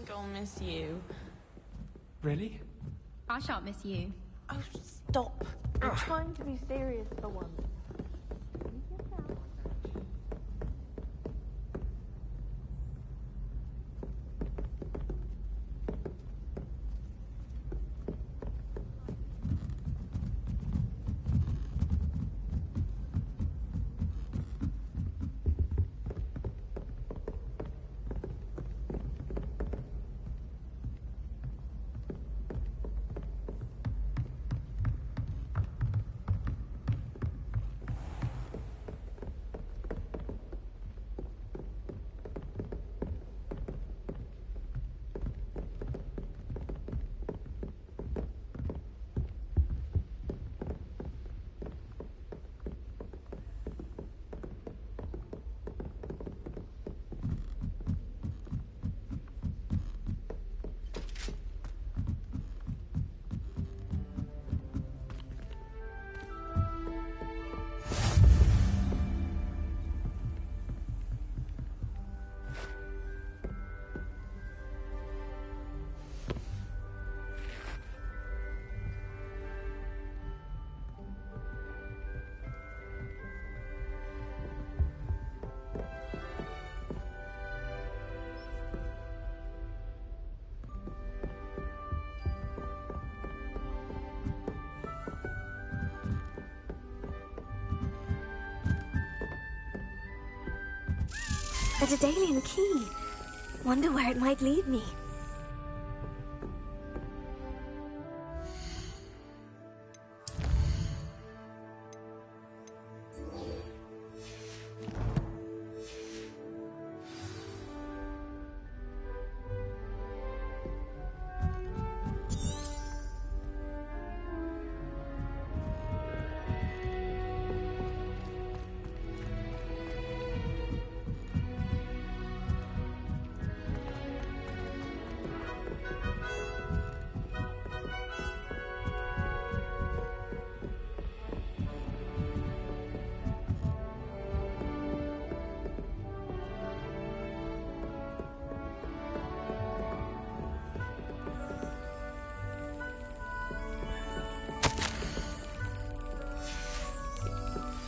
think I'll miss you. Really? I shan't miss you. Oh, stop. I'm trying to be serious for once. A Daedalian Key. Wonder where it might lead me.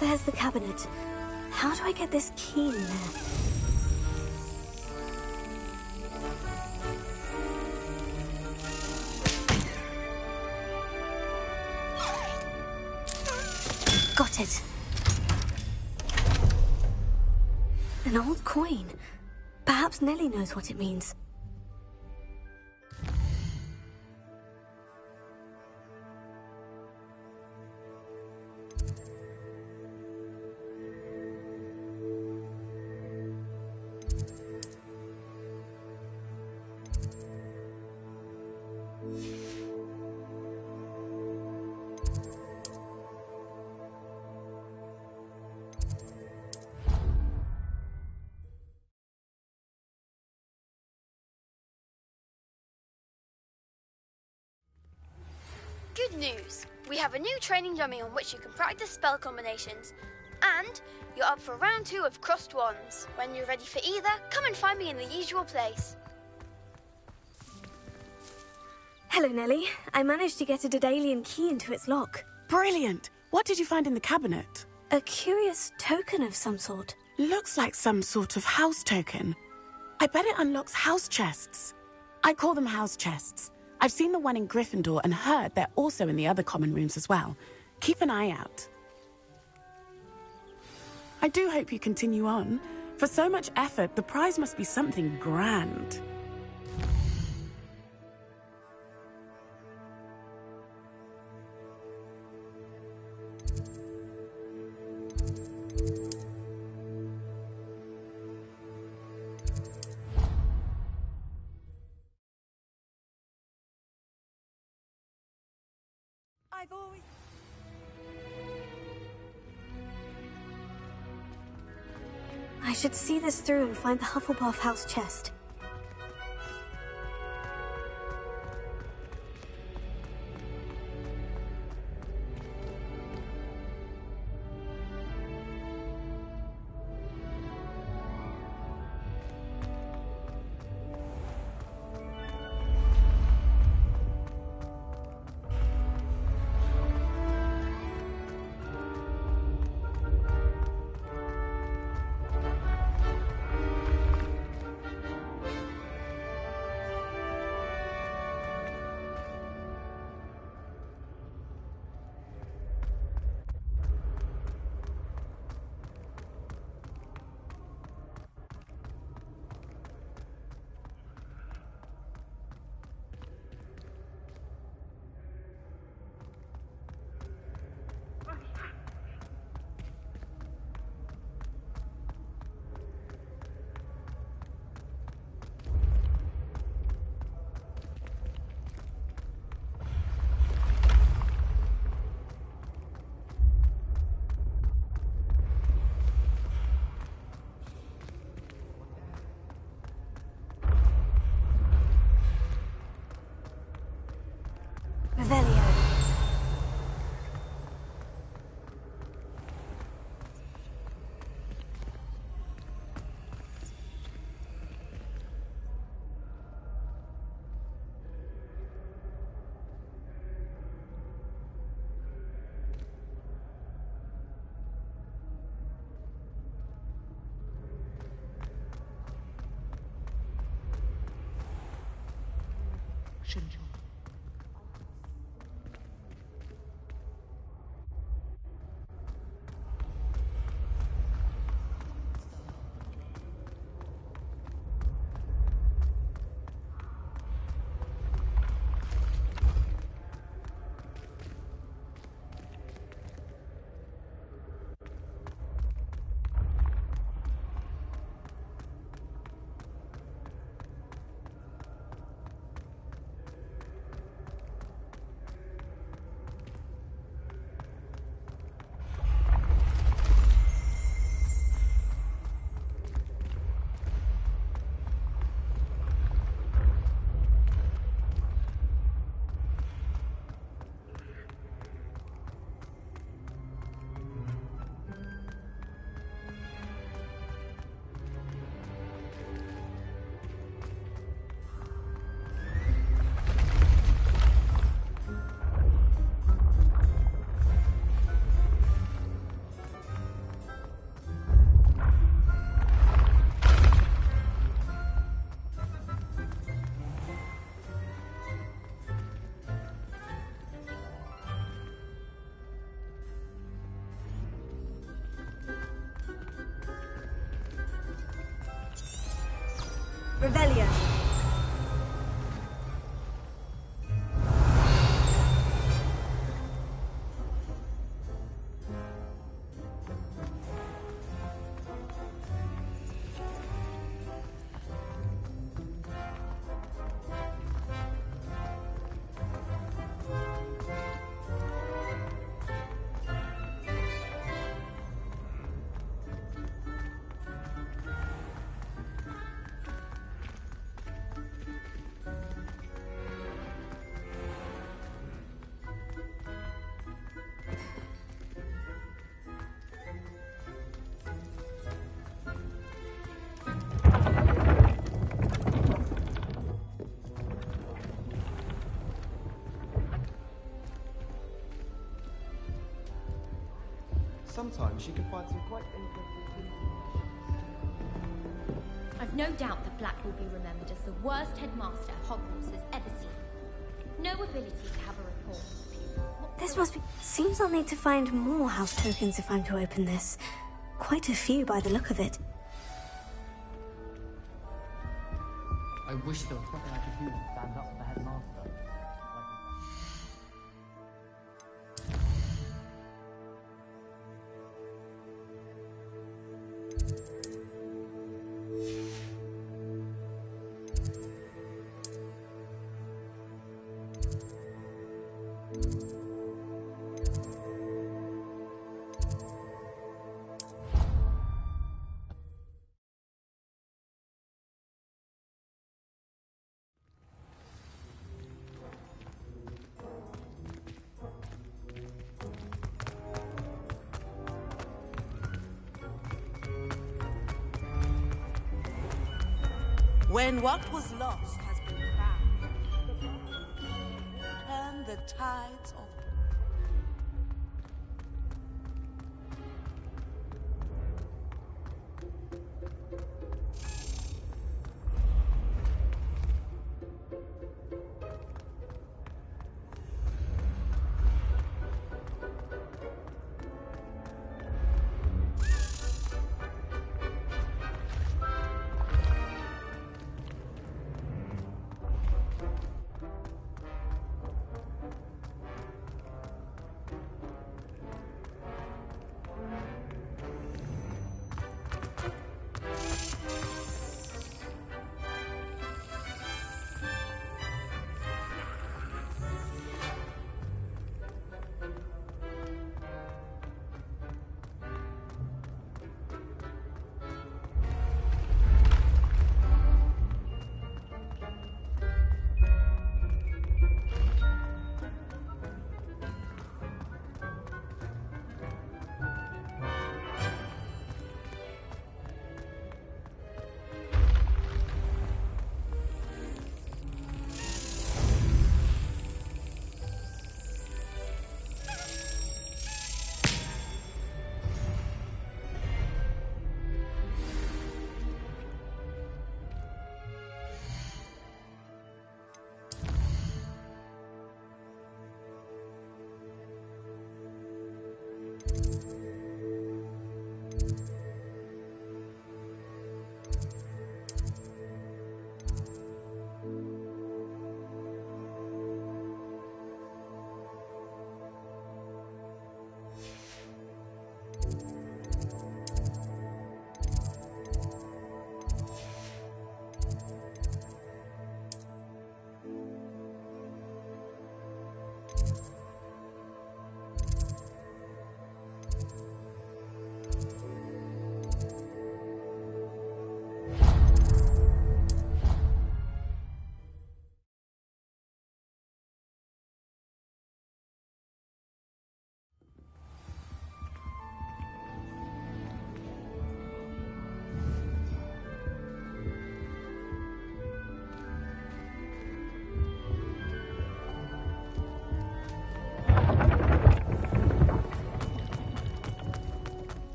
There's the cabinet. How do I get this key in there? Got it. An old coin. Perhaps Nellie knows what it means. Good news! We have a new training dummy on which you can practice spell combinations. And you're up for round 2 of Crossed Wands. When you're ready for either, come and find me in the usual place. Hello, Nellie. I managed to get a Daedalian Key into its lock. Brilliant! What did you find in the cabinet? A curious token of some sort. Looks like some sort of house token. I bet it unlocks house chests. I call them house chests. I've seen the one in Gryffindor and heard they're also in the other common rooms as well. Keep an eye out. I do hope you continue on. For so much effort, the prize must be something grand. I should see this through and find the Hufflepuff house chest. Revelio. Revelio. Sometimes you can find some quite interesting things. I've no doubt that Black will be remembered as the worst headmaster Hogwarts has ever seen. No ability to have a rapport with people. This must be... Seems I'll need to find more house tokens if I'm to open this. Quite a few by the look of it. I wish there was something I could do to stand up to the headmaster. When what was lost has been found, turn the tides of...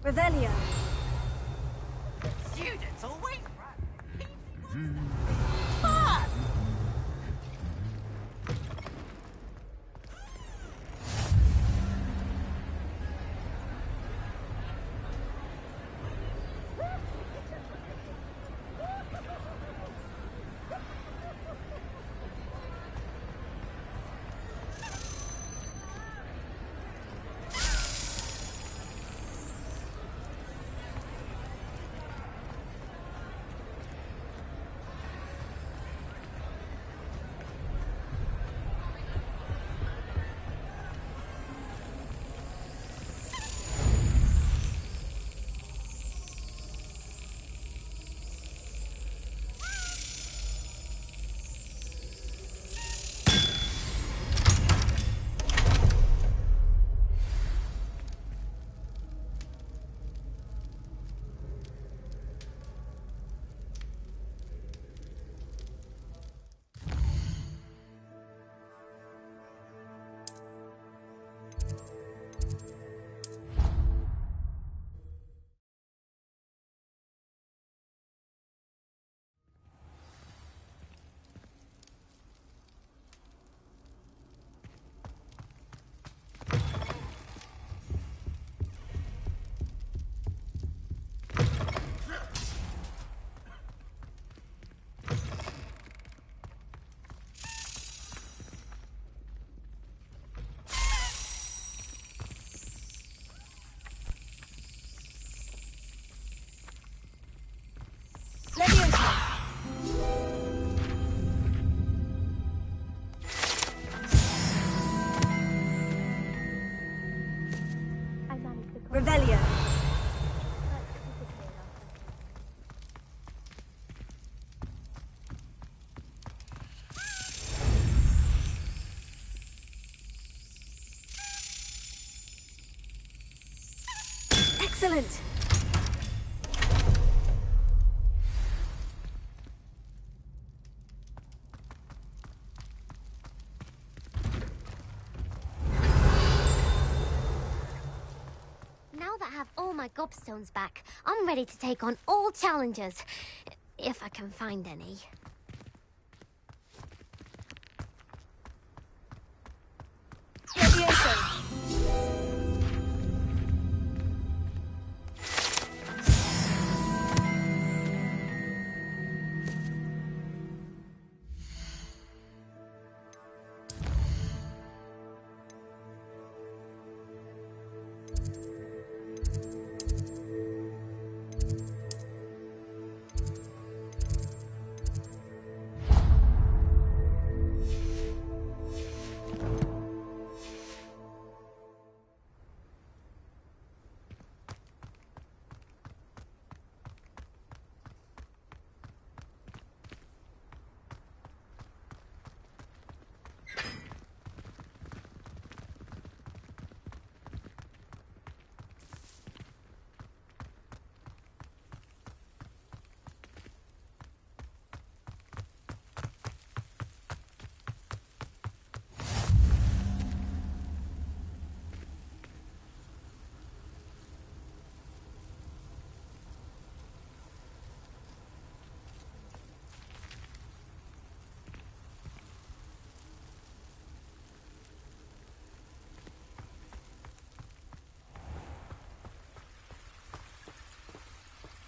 Revelio. Students always run. Revelio. Excellent. Now that I have all my gobstones back, I'm ready to take on all challenges. If I can find any.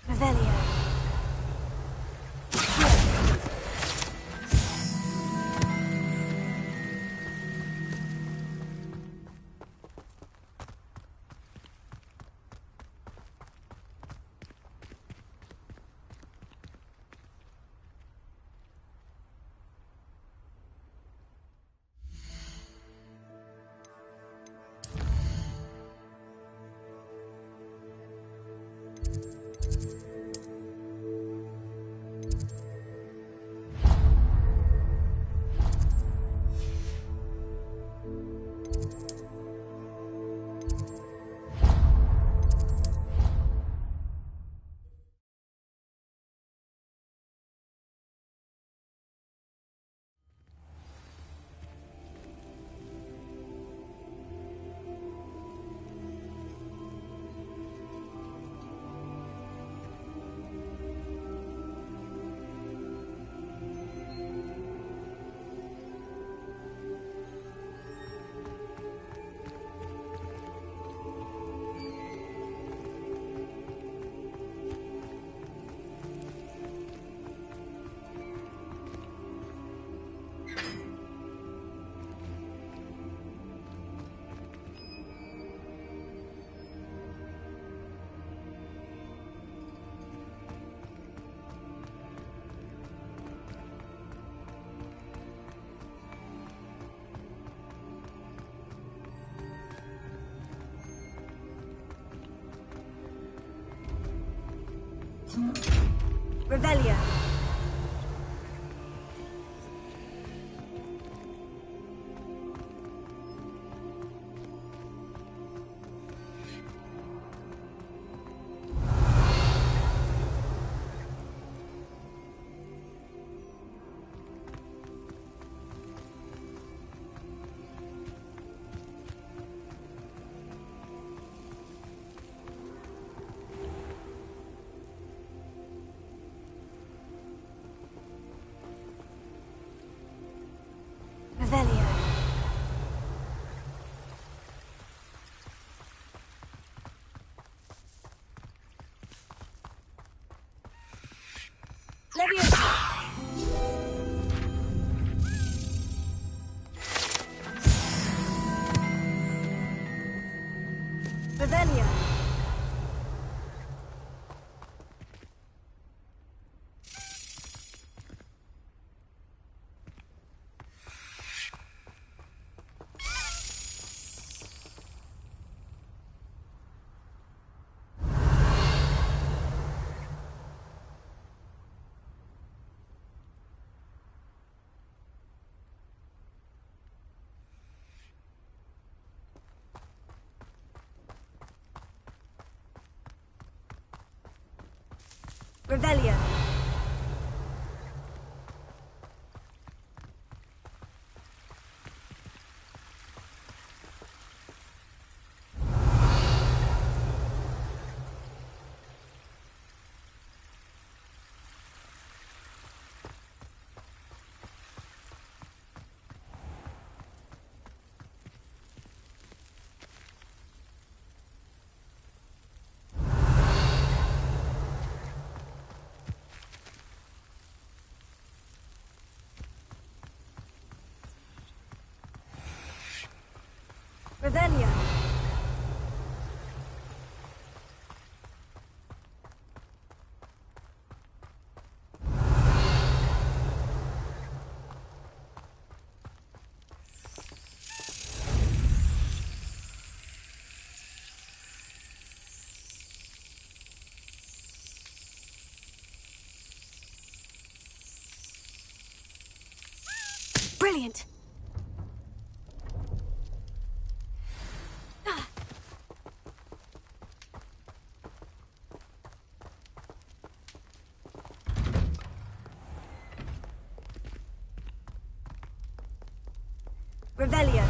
Revelio. Revelio. Revelio. Leviosa. Revelio. Revelio. Revelio. Brilliant. Revelio.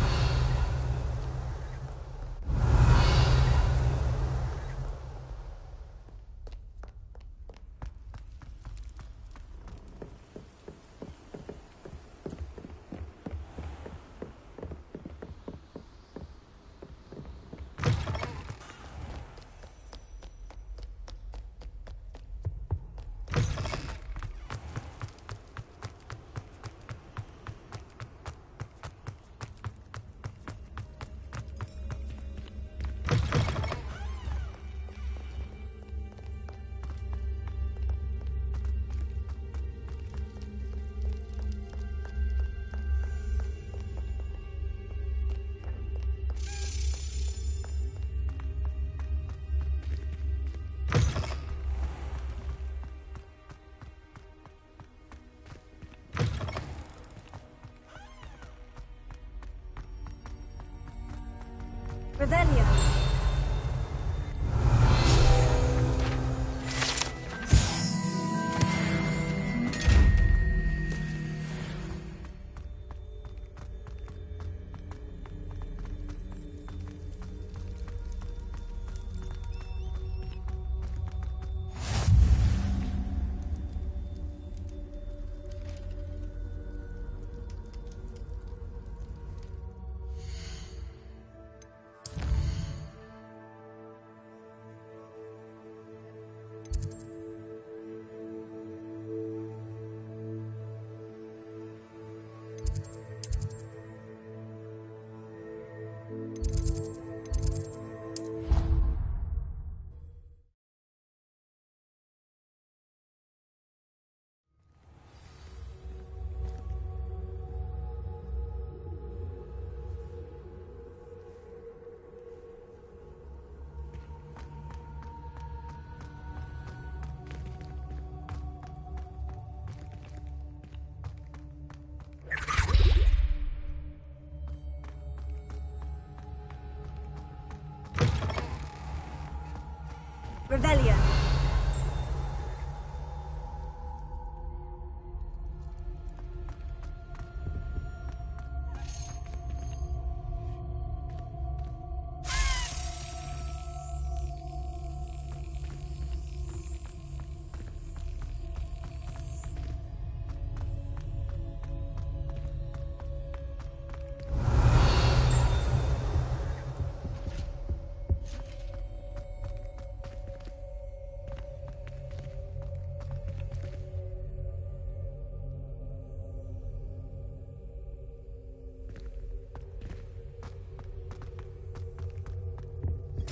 Revelio.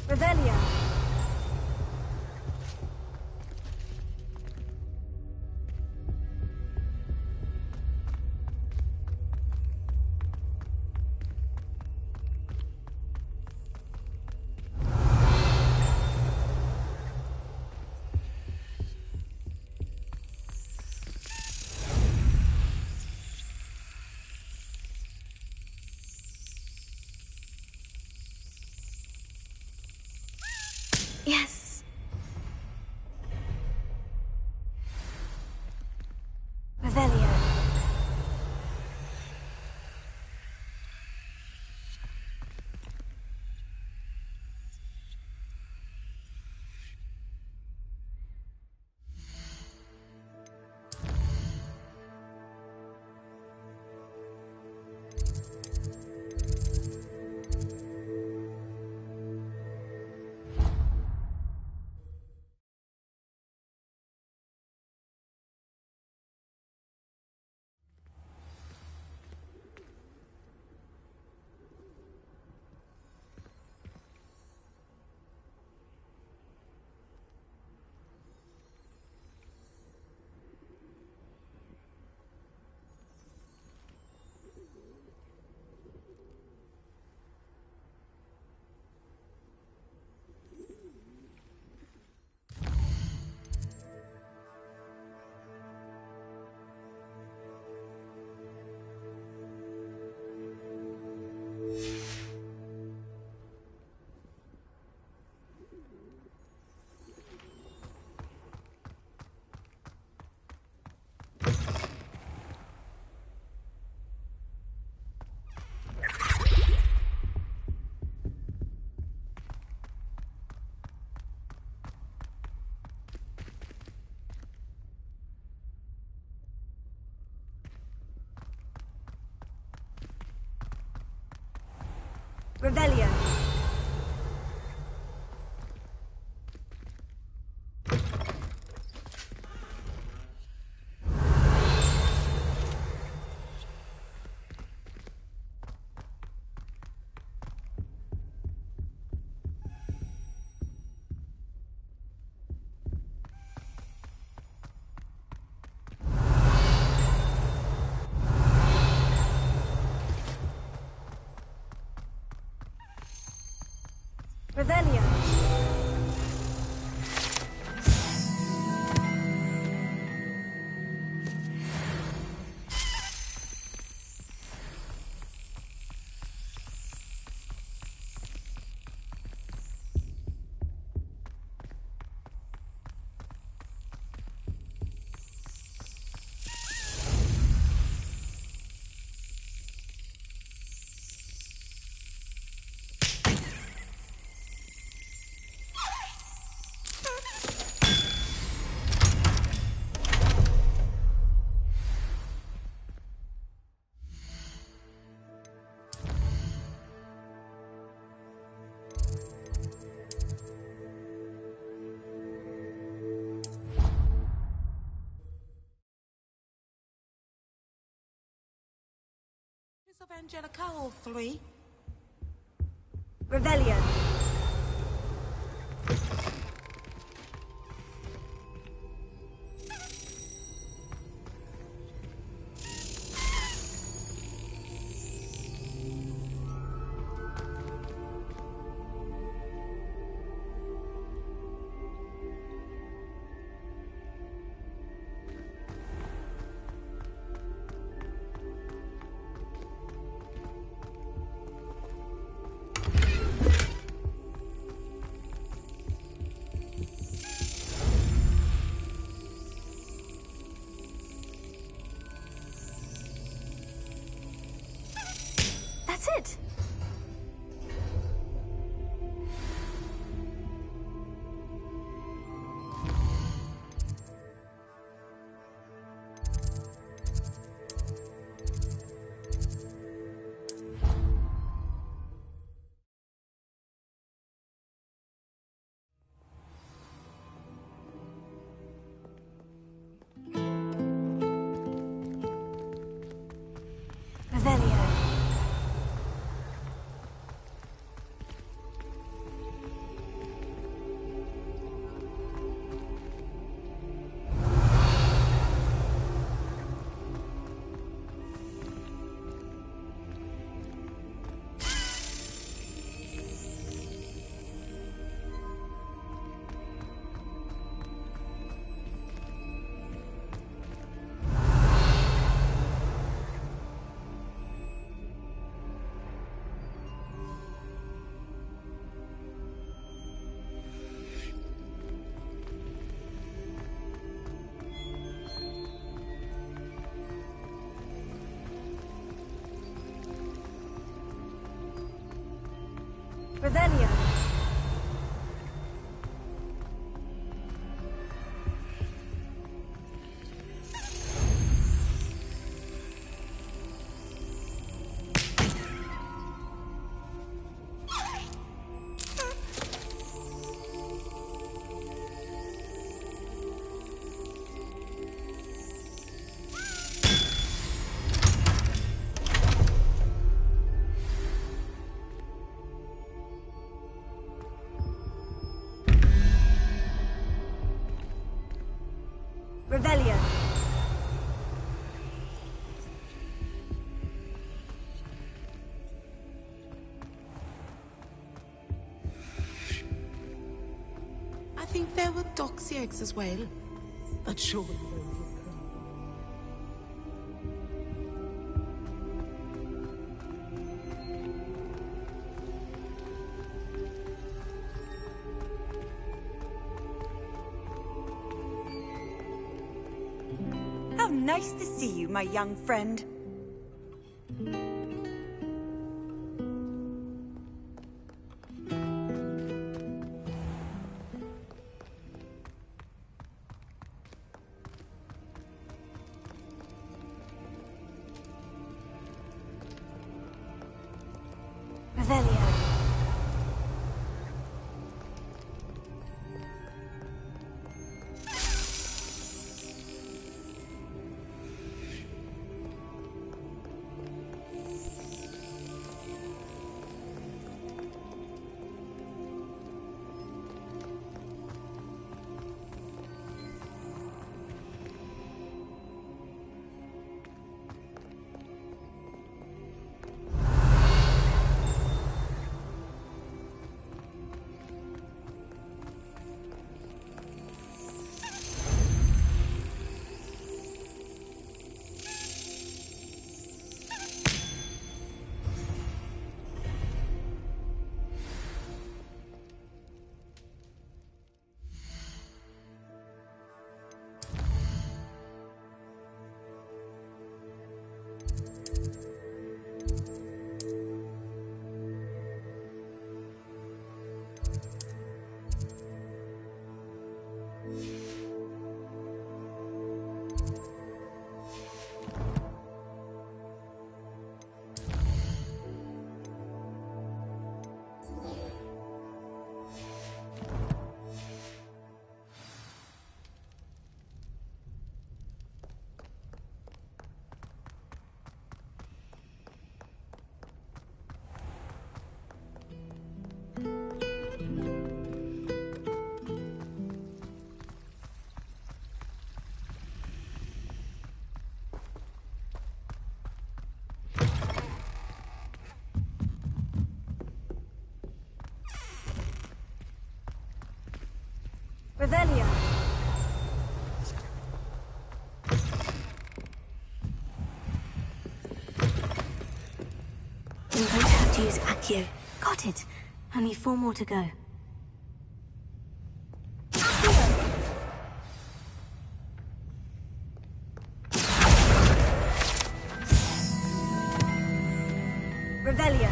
Revelio. Yes. Revelio. Revelio. Revelio. Of Angelica, all three. Revelio. That's it. Revelio. Revelio. Revelio. I think there were doxy eggs as well. But sure. How nice to see you, my young friend. Revelio. Revelio. I'm going to have to use Accio. Got it. Only 4 more to go. Revelio.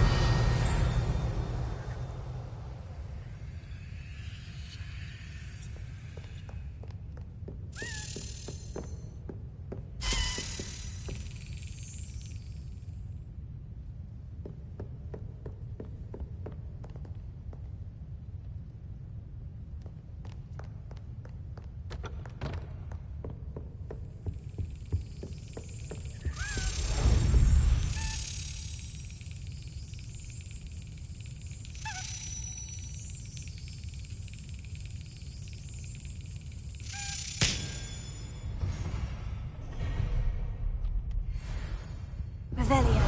Revelio.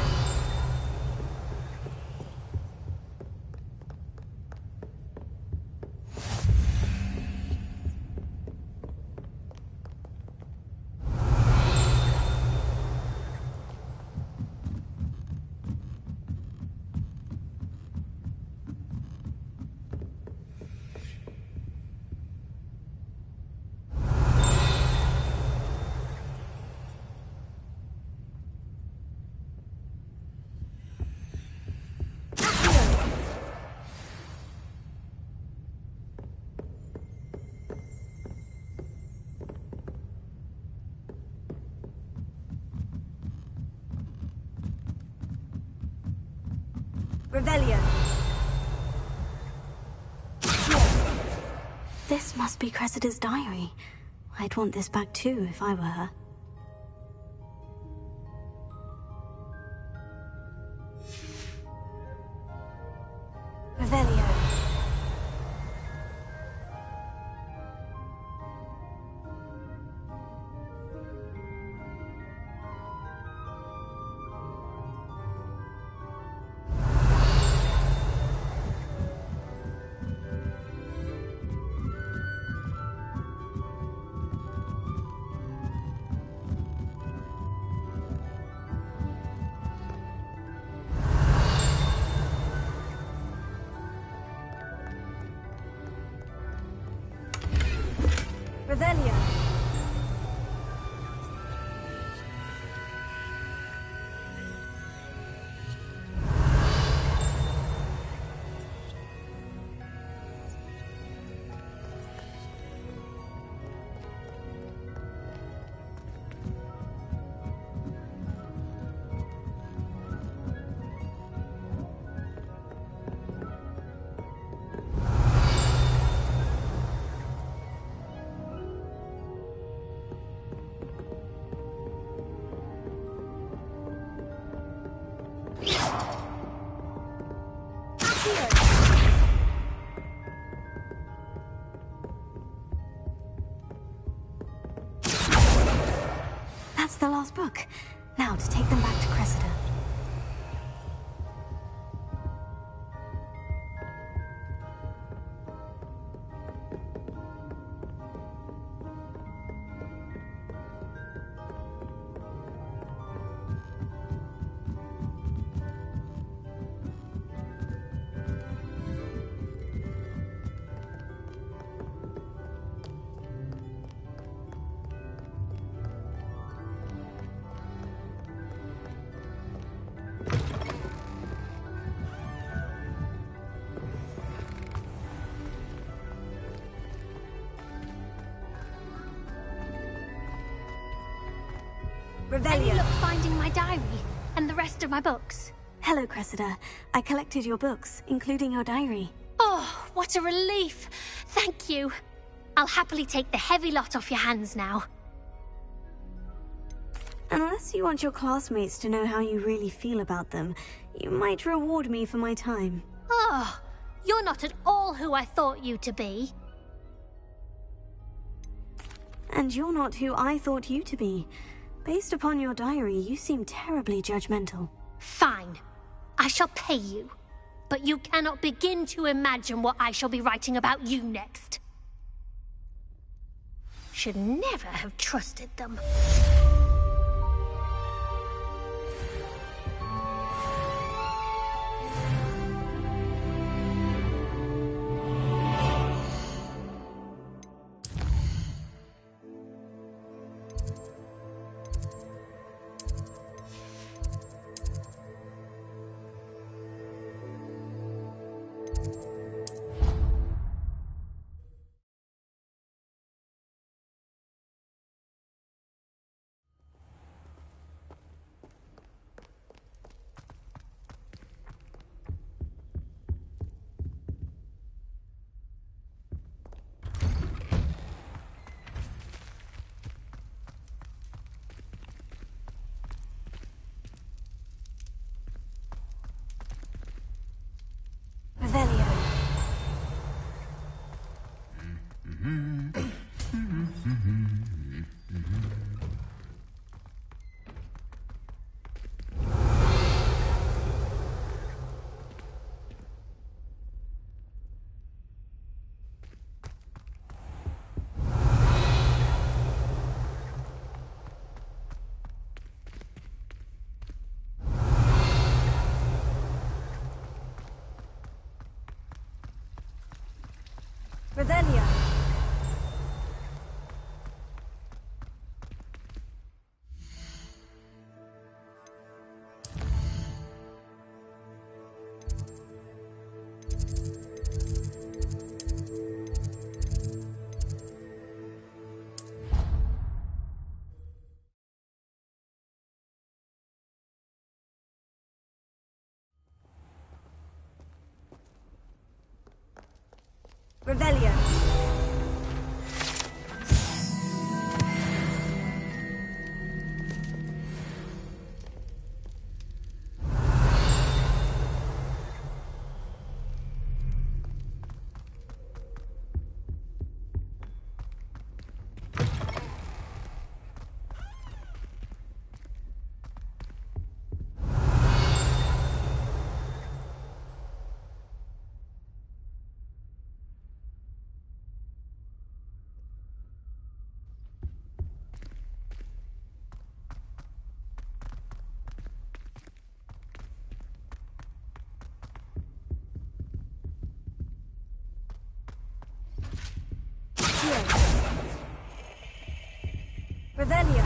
Revelio. This must be Cressida's diary. I'd want this back too if I were her. Revelio. Revelio. That's the last book. Now to take them back to Cressida. Any luck finding my diary and the rest of my books? Hello, Cressida. I collected your books, including your diary. Oh, what a relief. Thank you. I'll happily take the heavy lot off your hands now. Unless you want your classmates to know how you really feel about them, you might reward me for my time. Oh, you're not at all who I thought you to be. And you're not who I thought you to be. Based upon your diary, you seem terribly judgmental. Fine. I shall pay you. But you cannot begin to imagine what I shall be writing about you next. Should never have trusted them. Revelia. Revelia. Revelia.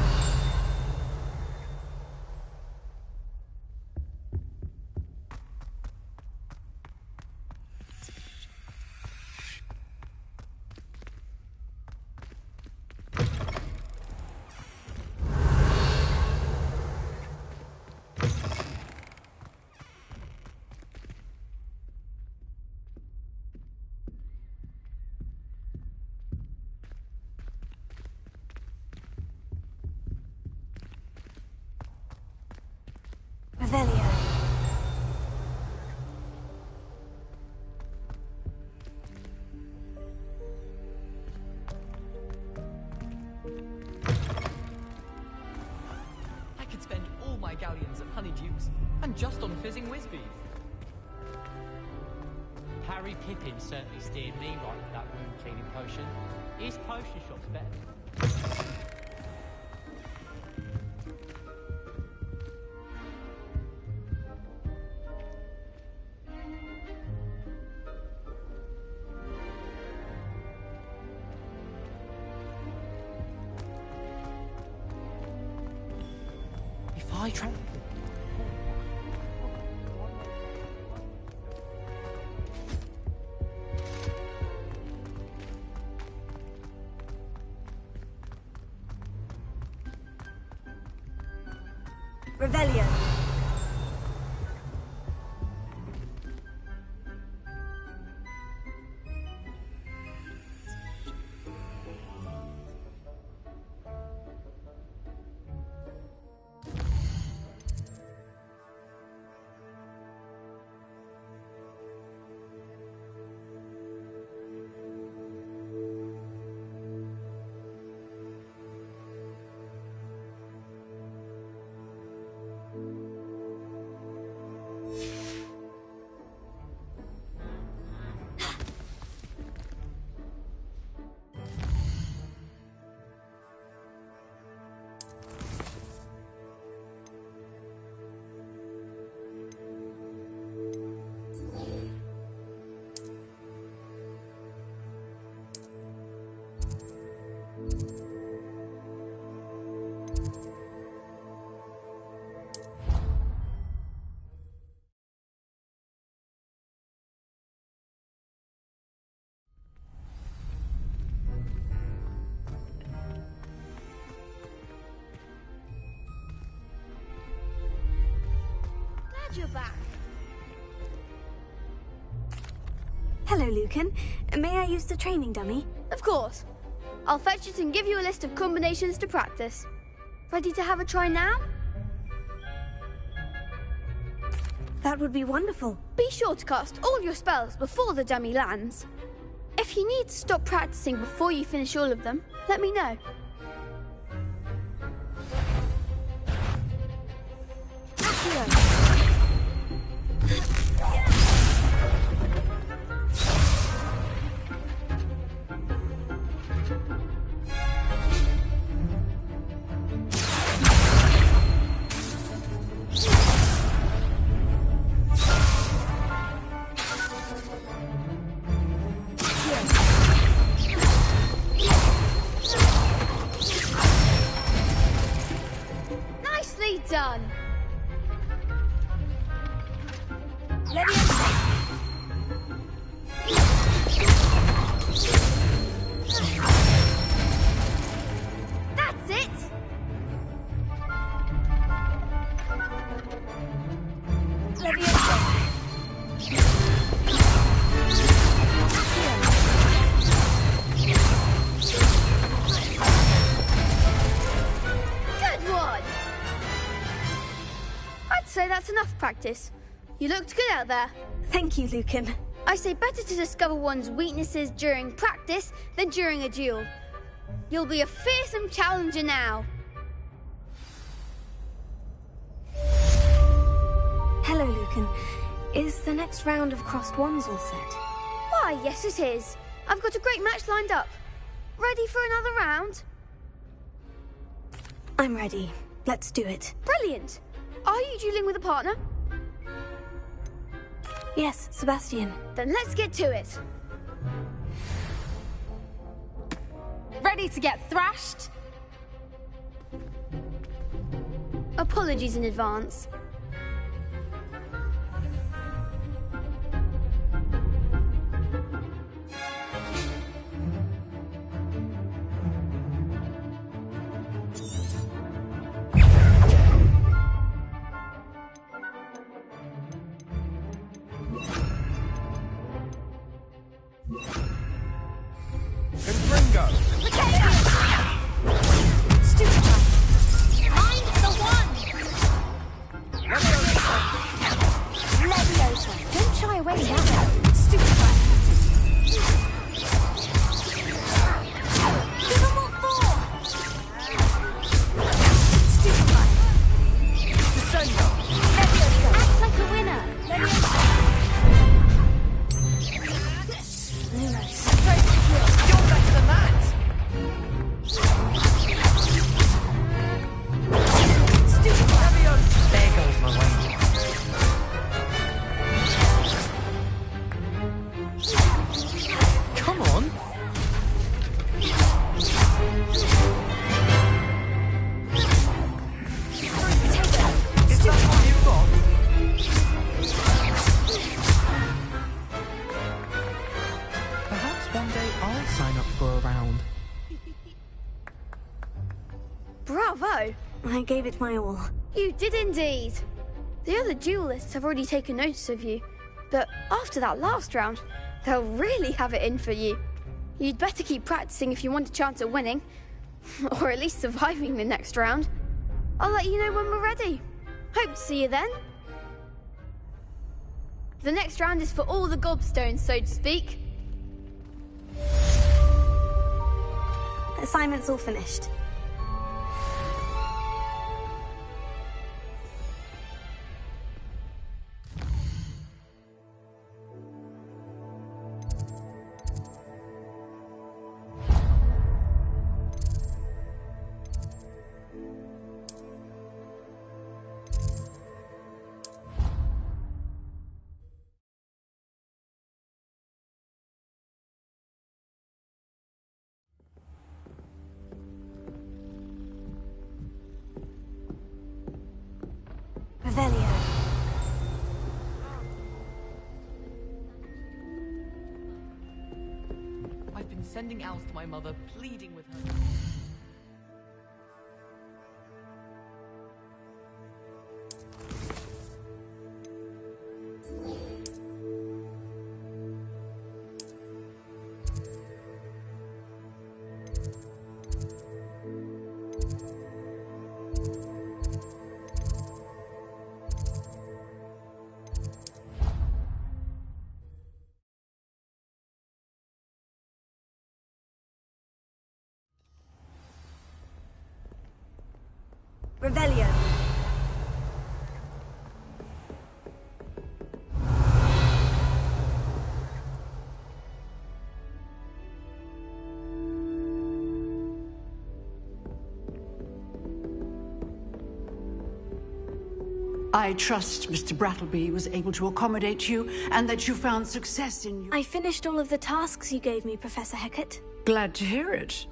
Revelia. I could spend all my galleons at Honeydukes, and just on fizzing Whizbees. Harry Pippin certainly steered me right with that wound cleaning potion. His potion shop's better. If I try... Revelia. You're back. Hello, Lucan. May I use the training dummy? Of course. I'll fetch it and give you a list of combinations to practice. Ready to have a try now? That would be wonderful. Be sure to cast all your spells before the dummy lands. If If you need to stop practicing before you finish all of them, let me know. Nicely done. That's it. Good one. I'd say that's enough practice. You looked good out there. Thank you, Lucan. I say better to discover one's weaknesses during practice than during a duel. You'll be a fearsome challenger now. Hello, Lucan. Is the next round of crossed wands all set? Why, yes it is. I've got a great match lined up. Ready for another round? I'm ready. Let's do it. Brilliant. Are you dueling with a partner? Yes, Sebastian. Then let's get to it. Ready to get thrashed? Apologies in advance. Bravo! I gave it my all. You did indeed. The other duelists have already taken notice of you, but after that last round, they'll really have it in for you. You'd better keep practicing if you want a chance at winning, or at least surviving the next round. I'll let you know when we're ready. Hope to see you then. The next round is for all the gobstones, so to speak. Assignment's all finished. Revelio. I've been sending owls to my mother, pleading with her. Revelio. I trust Mr. Brattleby was able to accommodate you, and that you found success in your... I finished all of the tasks you gave me, Professor Hecat. Glad to hear it.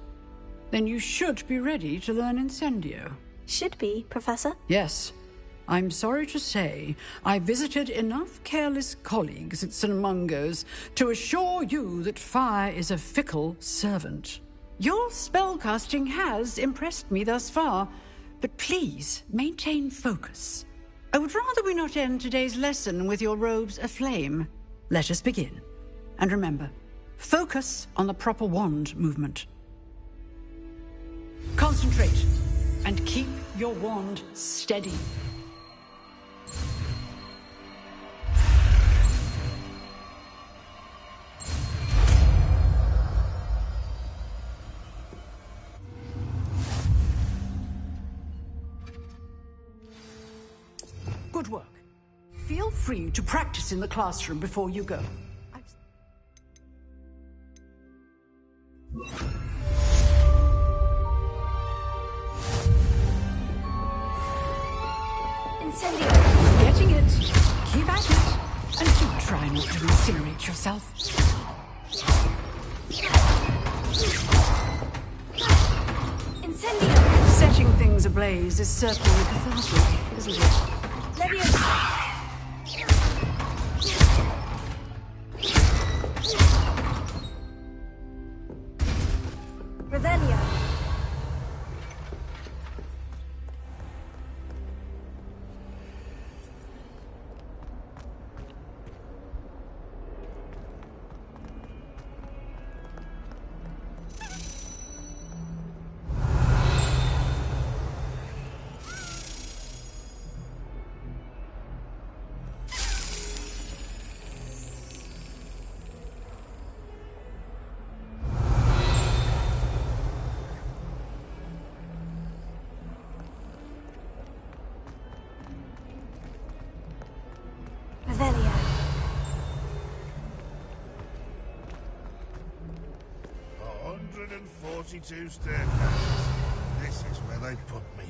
Then you should be ready to learn Incendio. Should be, Professor. Yes. I'm sorry to say, I visited enough careless colleagues at St. Mungo's to assure you that fire is a fickle servant. Your spellcasting has impressed me thus far, but please maintain focus. I would rather we not end today's lesson with your robes aflame. Let us begin. And remember, focus on the proper wand movement. Concentrate, and keep your wand steady. Good work. Feel free to practice in the classroom before you go. Incendio. Getting it. Keep at it. And do try not to incinerate yourself. Incendio. Setting things ablaze is certainly cathartic, isn't it? Leviosa. Revelio. Revelio. 142 staircases. This is where they put me.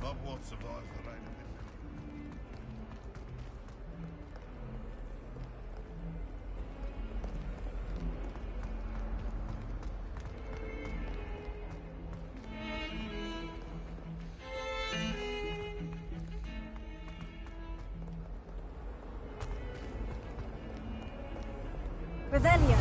Not what survives the rain of this. Revelio.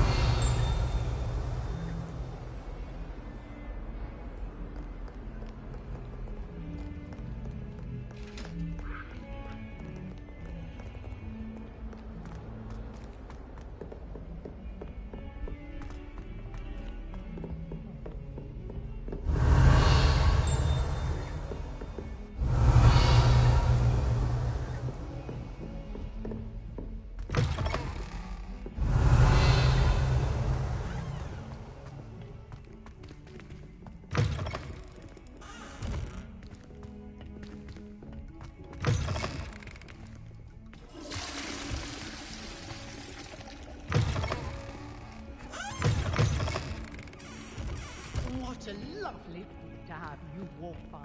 What a lovely thing to have you walk by.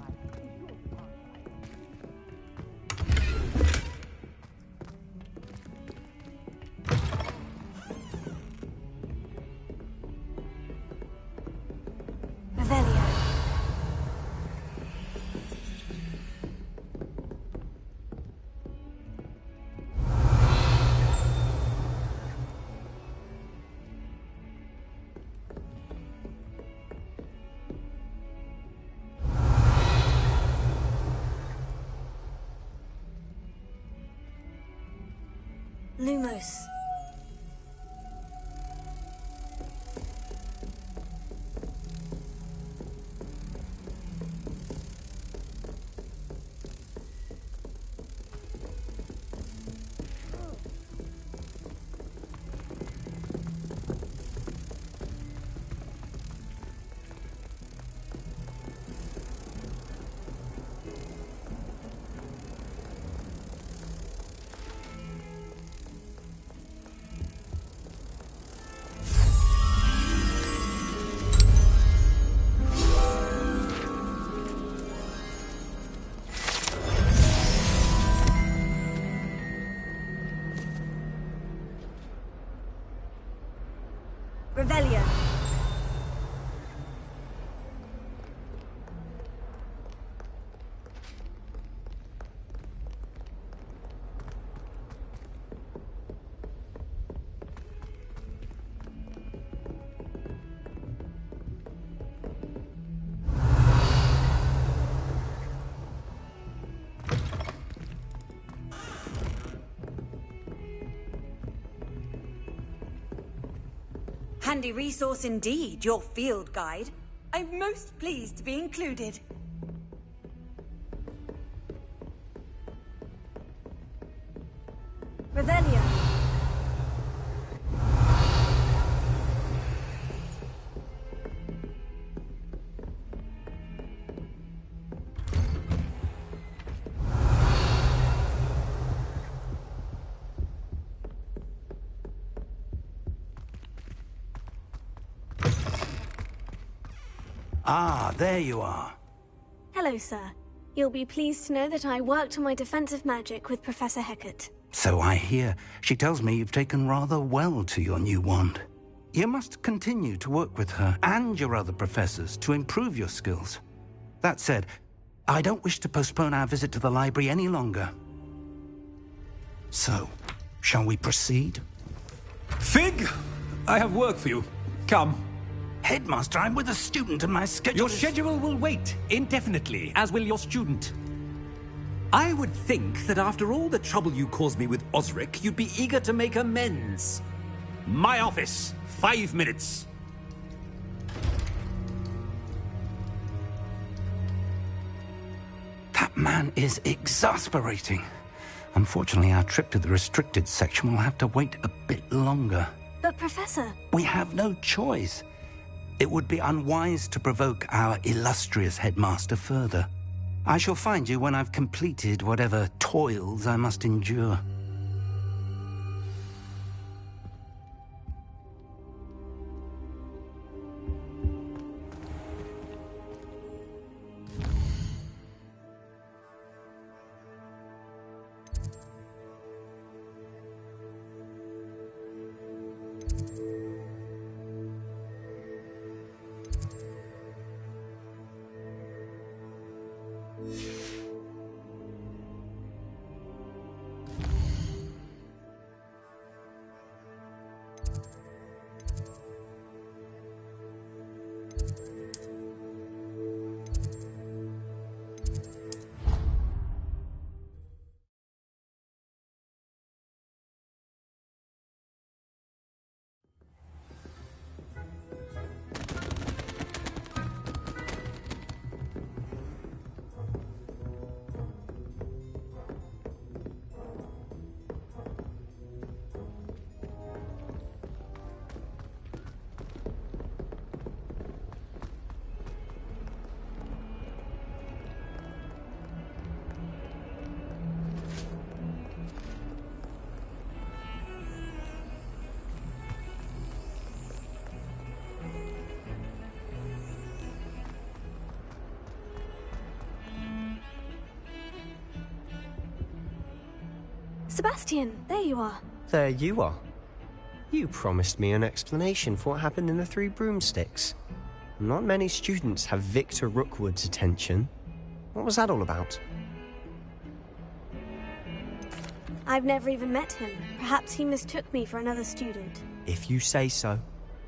Revelio. Lumos. Revelio. Handy resource indeed, your field guide. I'm most pleased to be included. Revelio. Ah, there you are. Hello, sir. You'll be pleased to know that I worked on my defensive magic with Professor Hecat. So I hear. She tells me you've taken rather well to your new wand. You must continue to work with her and your other professors to improve your skills. That said, I don't wish to postpone our visit to the library any longer. So, shall we proceed? Fig! I have work for you. Come. Headmaster, I'm with a student and my schedule Your schedule will wait indefinitely, as will your student. I would think that after all the trouble you caused me with Osric, you'd be eager to make amends. My office, 5 minutes. That man is exasperating. Unfortunately, our trip to the restricted section will have to wait a bit longer. But, Professor... We have no choice. It would be unwise to provoke our illustrious headmaster further. I shall find you when I've completed whatever toils I must endure. Sebastian, there you are. There you are. You promised me an explanation for what happened in the Three Broomsticks. Not many students have Victor Rookwood's attention. What was that all about? I've never even met him. Perhaps he mistook me for another student. If you say so.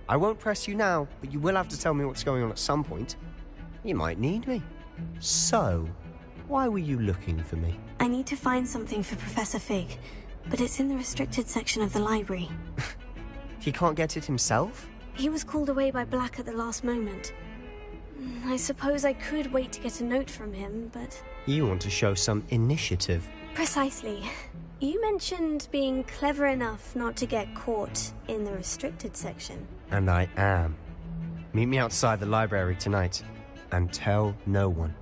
I won't press you now, but you will have to tell me what's going on at some point. You might need me. So, why were you looking for me? I need to find something for Professor Fig, but it's in the restricted section of the library. He can't get it himself? He was called away by Black at the last moment. I suppose I could wait to get a note from him, but... You want to show some initiative. Precisely. You mentioned being clever enough not to get caught in the restricted section. And I am. Meet me outside the library tonight, and tell no one.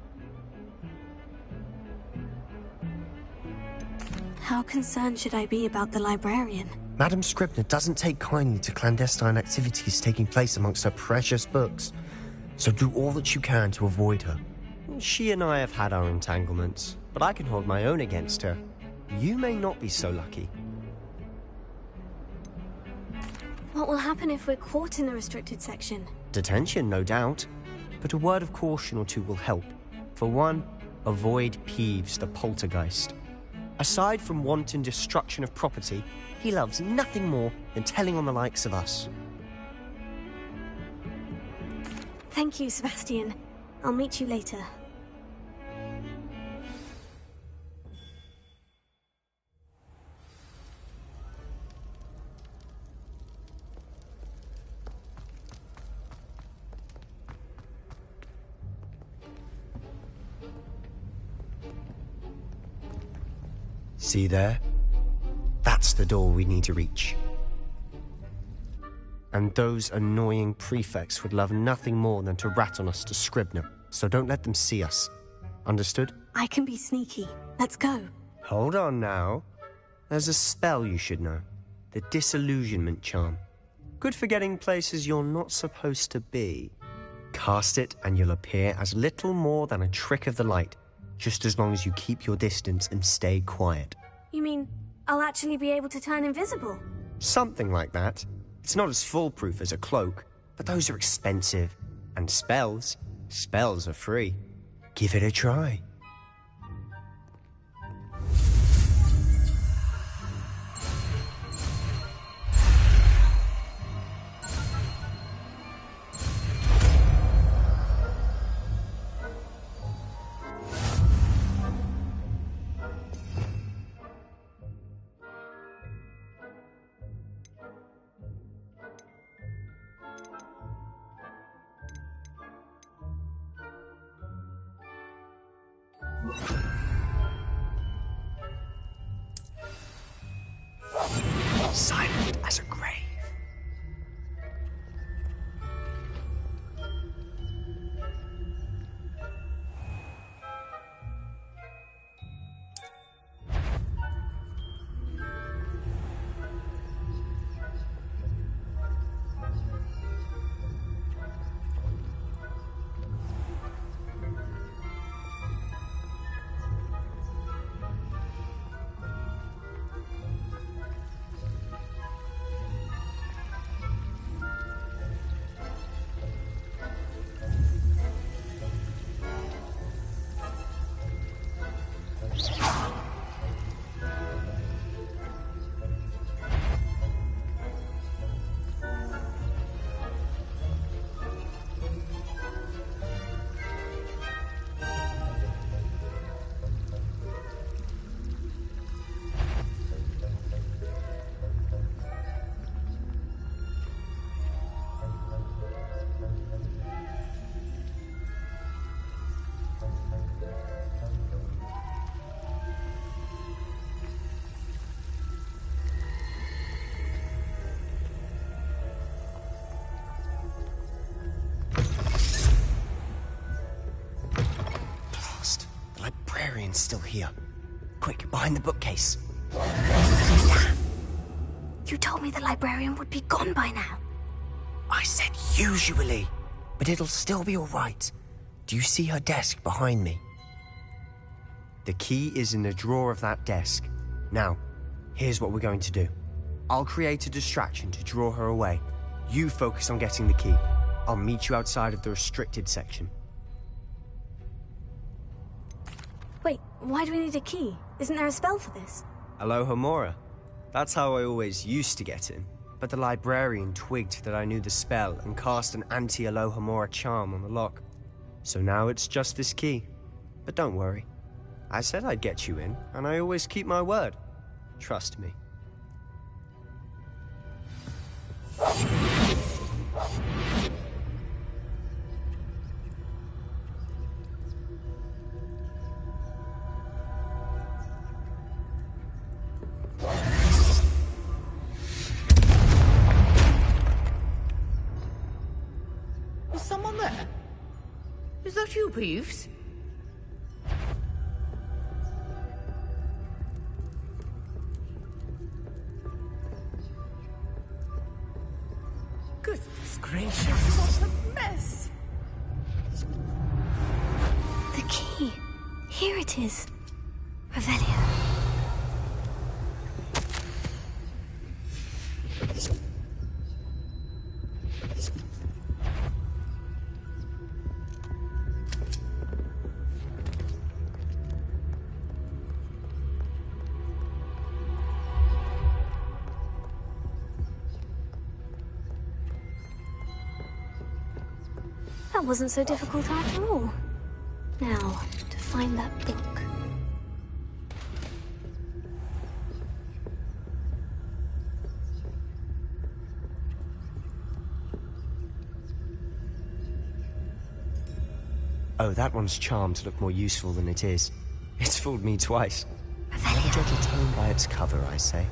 How concerned should I be about the librarian? Madam Scribner doesn't take kindly to clandestine activities taking place amongst her precious books, so do all that you can to avoid her. She and I have had our entanglements, but I can hold my own against her. You may not be so lucky. What will happen if we're caught in the restricted section? Detention, no doubt. But a word of caution or two will help. For one, avoid Peeves the poltergeist. Aside from wanton destruction of property, he loves nothing more than telling on the likes of us. Thank you, Sebastian. I'll meet you later. See there? That's the door we need to reach. And those annoying prefects would love nothing more than to rat on us to Scribner, so don't let them see us. Understood? I can be sneaky. Let's go. Hold on now. There's a spell you should know. The Disillusionment Charm. Good for getting places you're not supposed to be. Cast it and you'll appear as little more than a trick of the light, just as long as you keep your distance and stay quiet. You mean I'll actually be able to turn invisible? Something like that. It's not as foolproof as a cloak, but those are expensive. And spells are free. Give it a try. Silent as a grave. Still here. Quick, behind the bookcase. You told me the librarian would be gone by now. I said usually, but it'll still be all right. Do you see her desk behind me? The key is in the drawer of that desk. Now, here's what we're going to do. I'll create a distraction to draw her away. You focus on getting the key. I'll meet you outside of the restricted section. Wait, why do we need a key? Isn't there a spell for this? Alohomora. That's how I always used to get in. But the librarian twigged that I knew the spell and cast an anti-Alohomora charm on the lock. So now it's just this key. But don't worry. I said I'd get you in, and I always keep my word. Trust me. Is someone there? Is that you, Peeves? Goodness gracious, what a mess! The key. Here it is. Revelio. That wasn't so difficult after all. Now, to find that book. Oh, that one's charmed to look more useful than it is. It's fooled me twice. Never judge a tome by its cover, I say.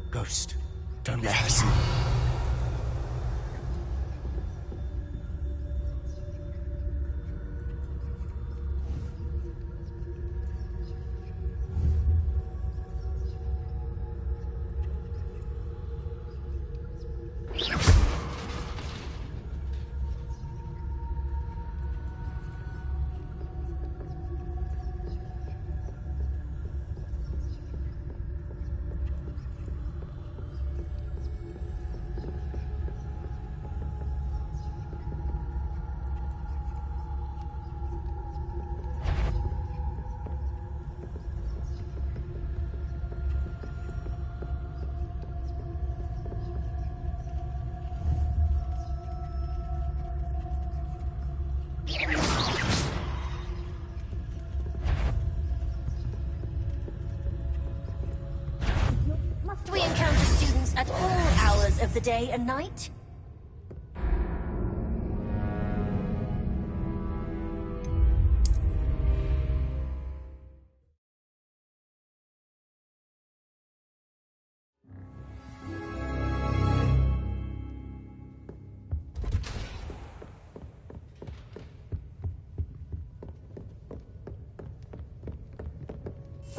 Ghost, don't let her see. Must we encounter students at all hours of the day and night?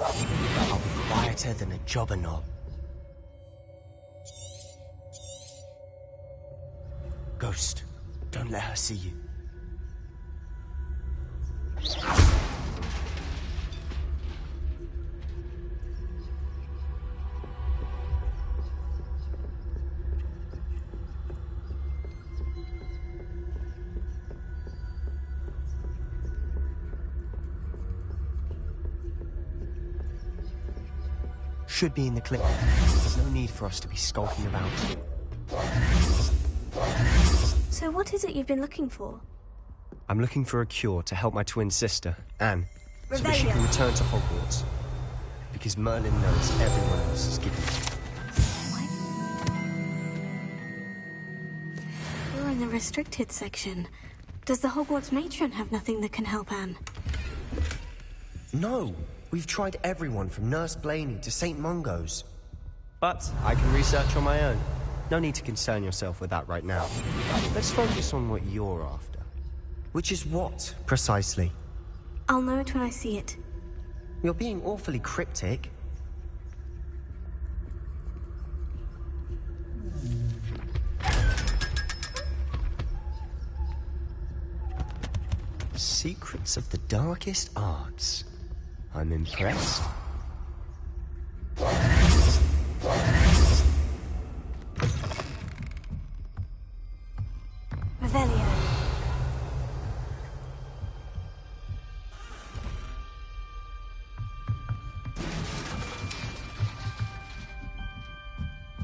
I'll be quieter than a jobber knob. Ghost, don't let her see you. Should be in the clip. There's no need for us to be skulking about. So what is it you've been looking for? I'm looking for a cure to help my twin sister, Anne, so that she can return to Hogwarts. Because Merlin knows everyone else is giving it. You're in the restricted section. Does the Hogwarts matron have nothing that can help Anne? No! We've tried everyone from Nurse Blaney to St. Mungo's. But I can research on my own. No need to concern yourself with that right now. Let's focus on what you're after. Which is what, precisely? I'll know it when I see it. You're being awfully cryptic. Secrets of the darkest arts. I'm impressed. Revelio.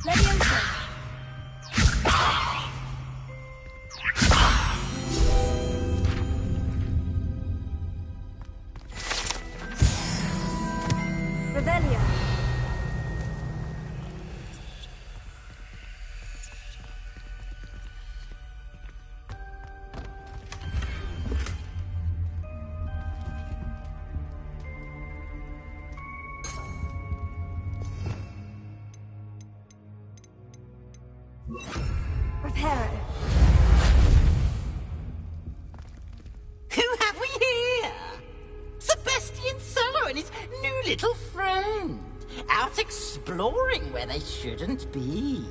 Leviosa. Revelio. Reparo. Who have we here? Sebastian Solo and his new little friend. Out exploring where they shouldn't be.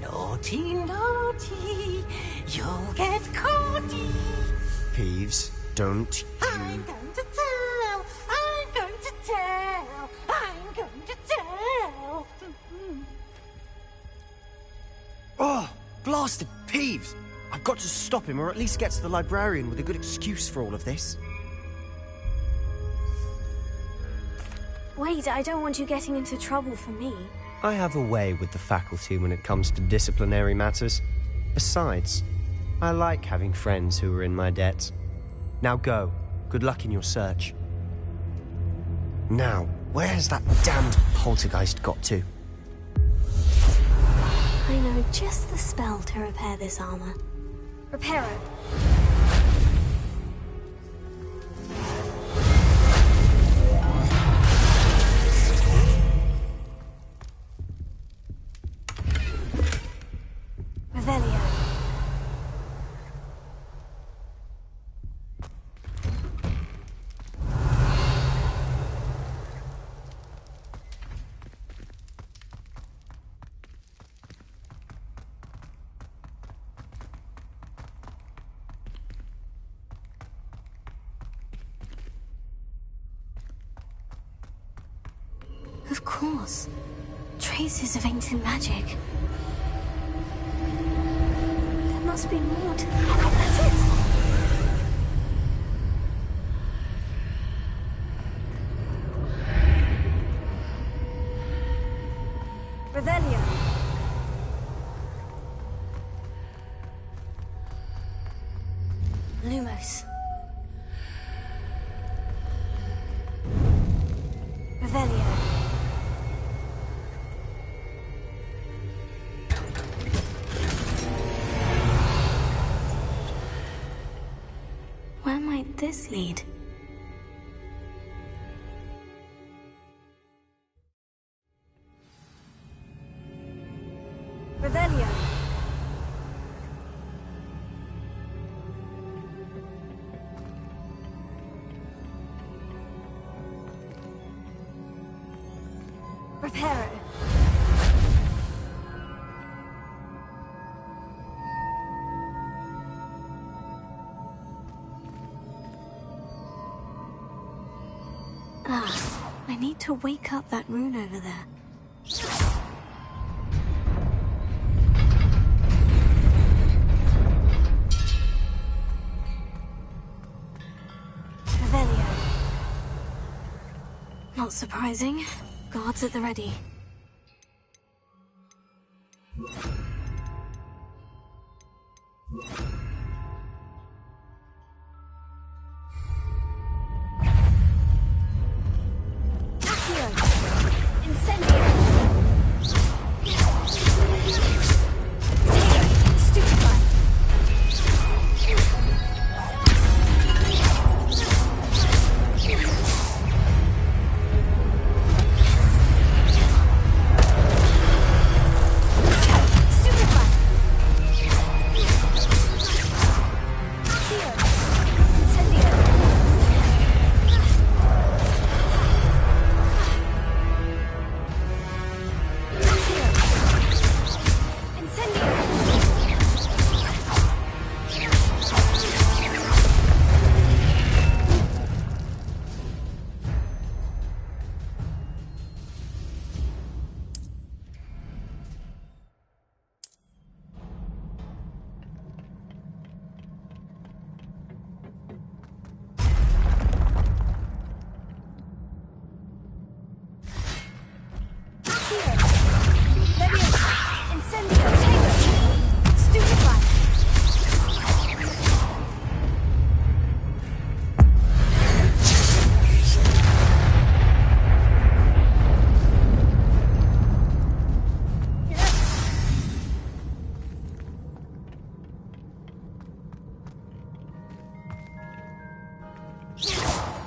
Naughty, naughty, you'll get caughty. Peeves, don't you... I'm going to tell, I'm going to tell, I'm going to tell. Oh, blasted Peeves! I've got to stop him, or at least get to the librarian with a good excuse for all of this. Wait, I don't want you getting into trouble for me. I have a way with the faculty when it comes to disciplinary matters. Besides, I like having friends who are in my debt. Now go. Good luck in your search. Now, where has that damned poltergeist got to? I know just the spell to repair this armor. Repair it. Revelio. Of course. Traces of ancient magic. There must be more to... That's it! Revelio. Lumos. Revelio. Where might this lead? Revelio. Repair it. I need to wake up that rune over there. Revelio. Not surprising. Guards at the ready.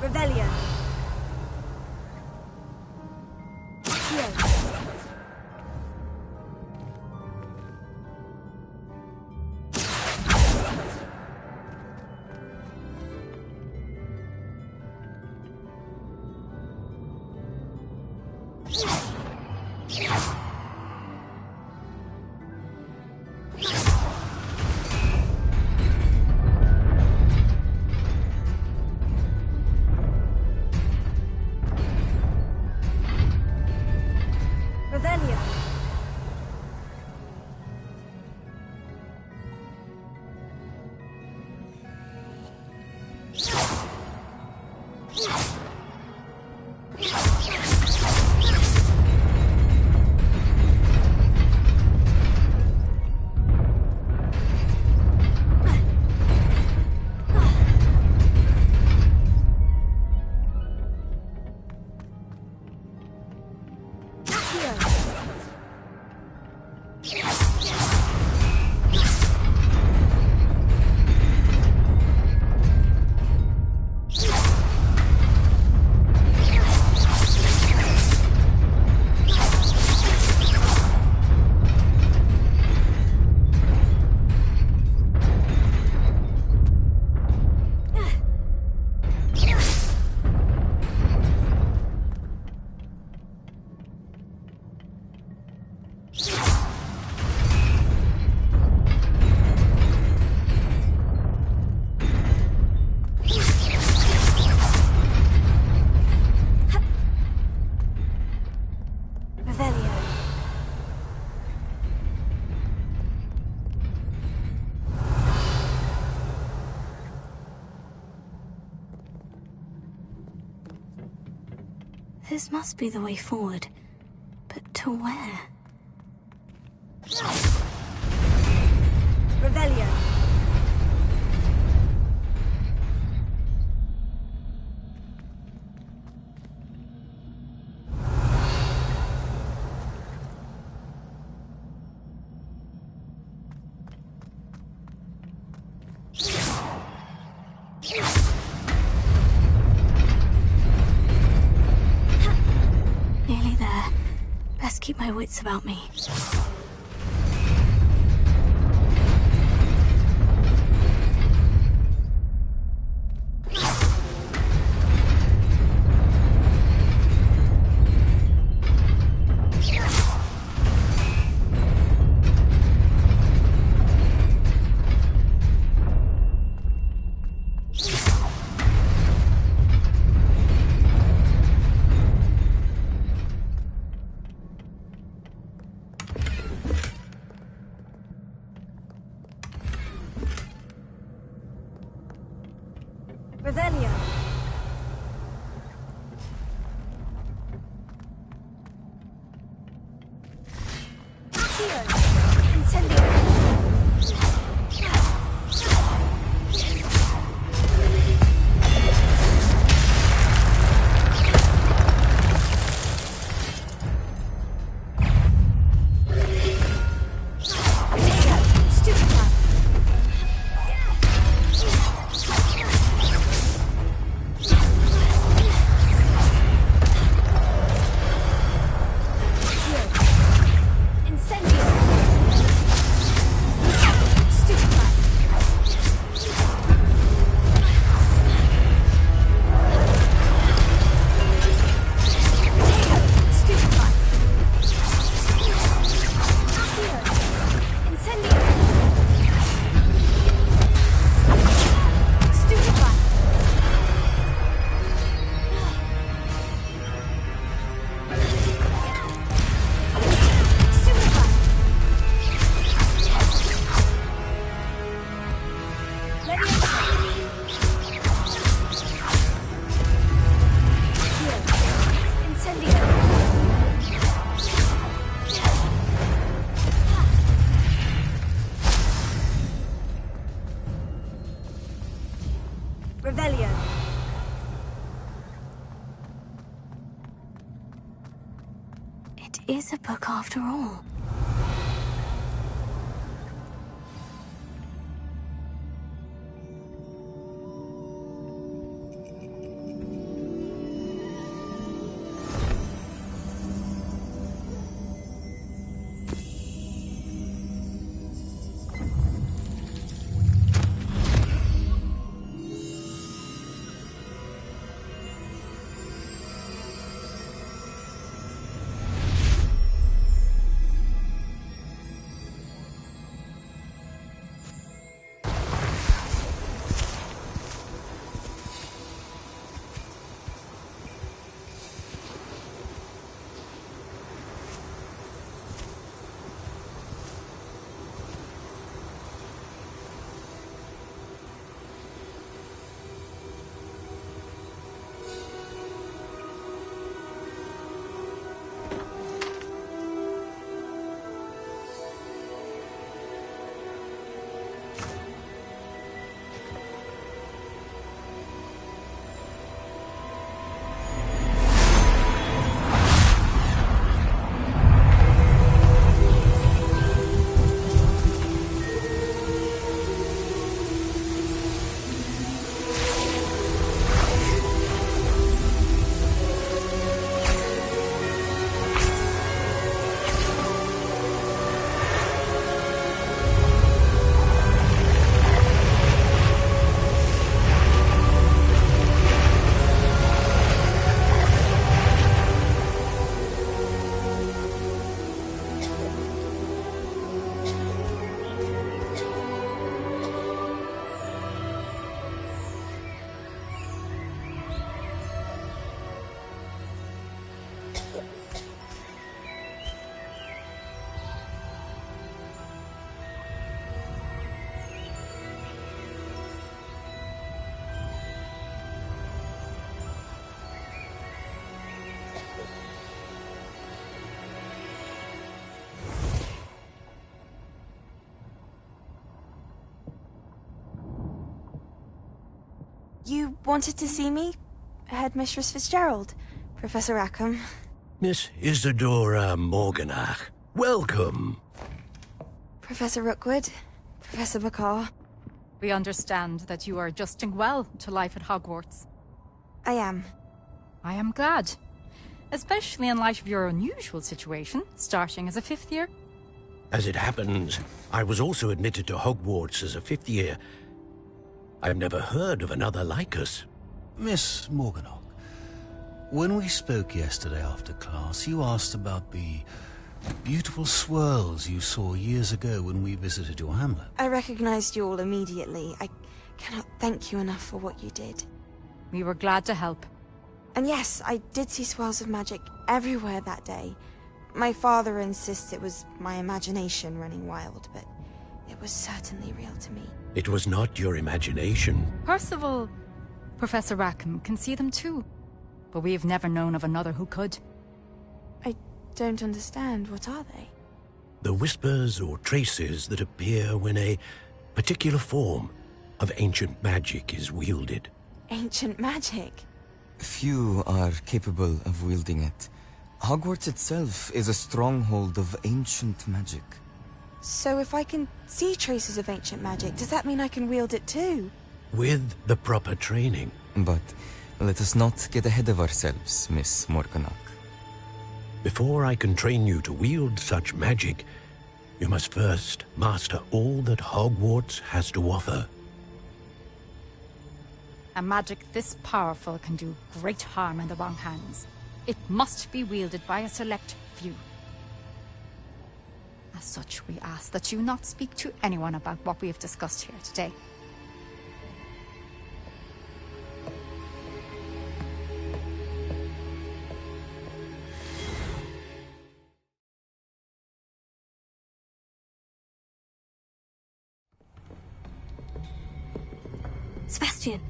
Revelio. This must be the way forward. But to where? Revelio. Nearly there. Best keep my wits about me. Revelio. Revelio. It is a book after all. You wanted to see me? Headmistress Fitzgerald? Professor Rackham? Miss Isadora Morganach, welcome. Professor Rookwood? Professor Bakar? We understand that you are adjusting well to life at Hogwarts. I am. I am glad. Especially in light of your unusual situation, starting as a 5th year. As it happens, I was also admitted to Hogwarts as a 5th year. I've never heard of another like us. Miss Morganach, when we spoke yesterday after class, you asked about the beautiful swirls you saw years ago when we visited your hamlet. I recognized you all immediately. I cannot thank you enough for what you did. We were glad to help. And yes, I did see swirls of magic everywhere that day. My father insists it was my imagination running wild, but it was certainly real to me. It was not your imagination. Percival, Professor Rackham can see them too. But we have never known of another who could. I don't understand. What are they? The whispers or traces that appear when a particular form of ancient magic is wielded. Ancient magic? Few are capable of wielding it. Hogwarts itself is a stronghold of ancient magic. So if I can see traces of ancient magic, does that mean I can wield it too? With the proper training. But let us not get ahead of ourselves, Miss Morganach. Before I can train you to wield such magic, you must first master all that Hogwarts has to offer. A magic this powerful can do great harm in the wrong hands. It must be wielded by a select few. As such, we ask that you not speak to anyone about what we have discussed here today. Sebastian.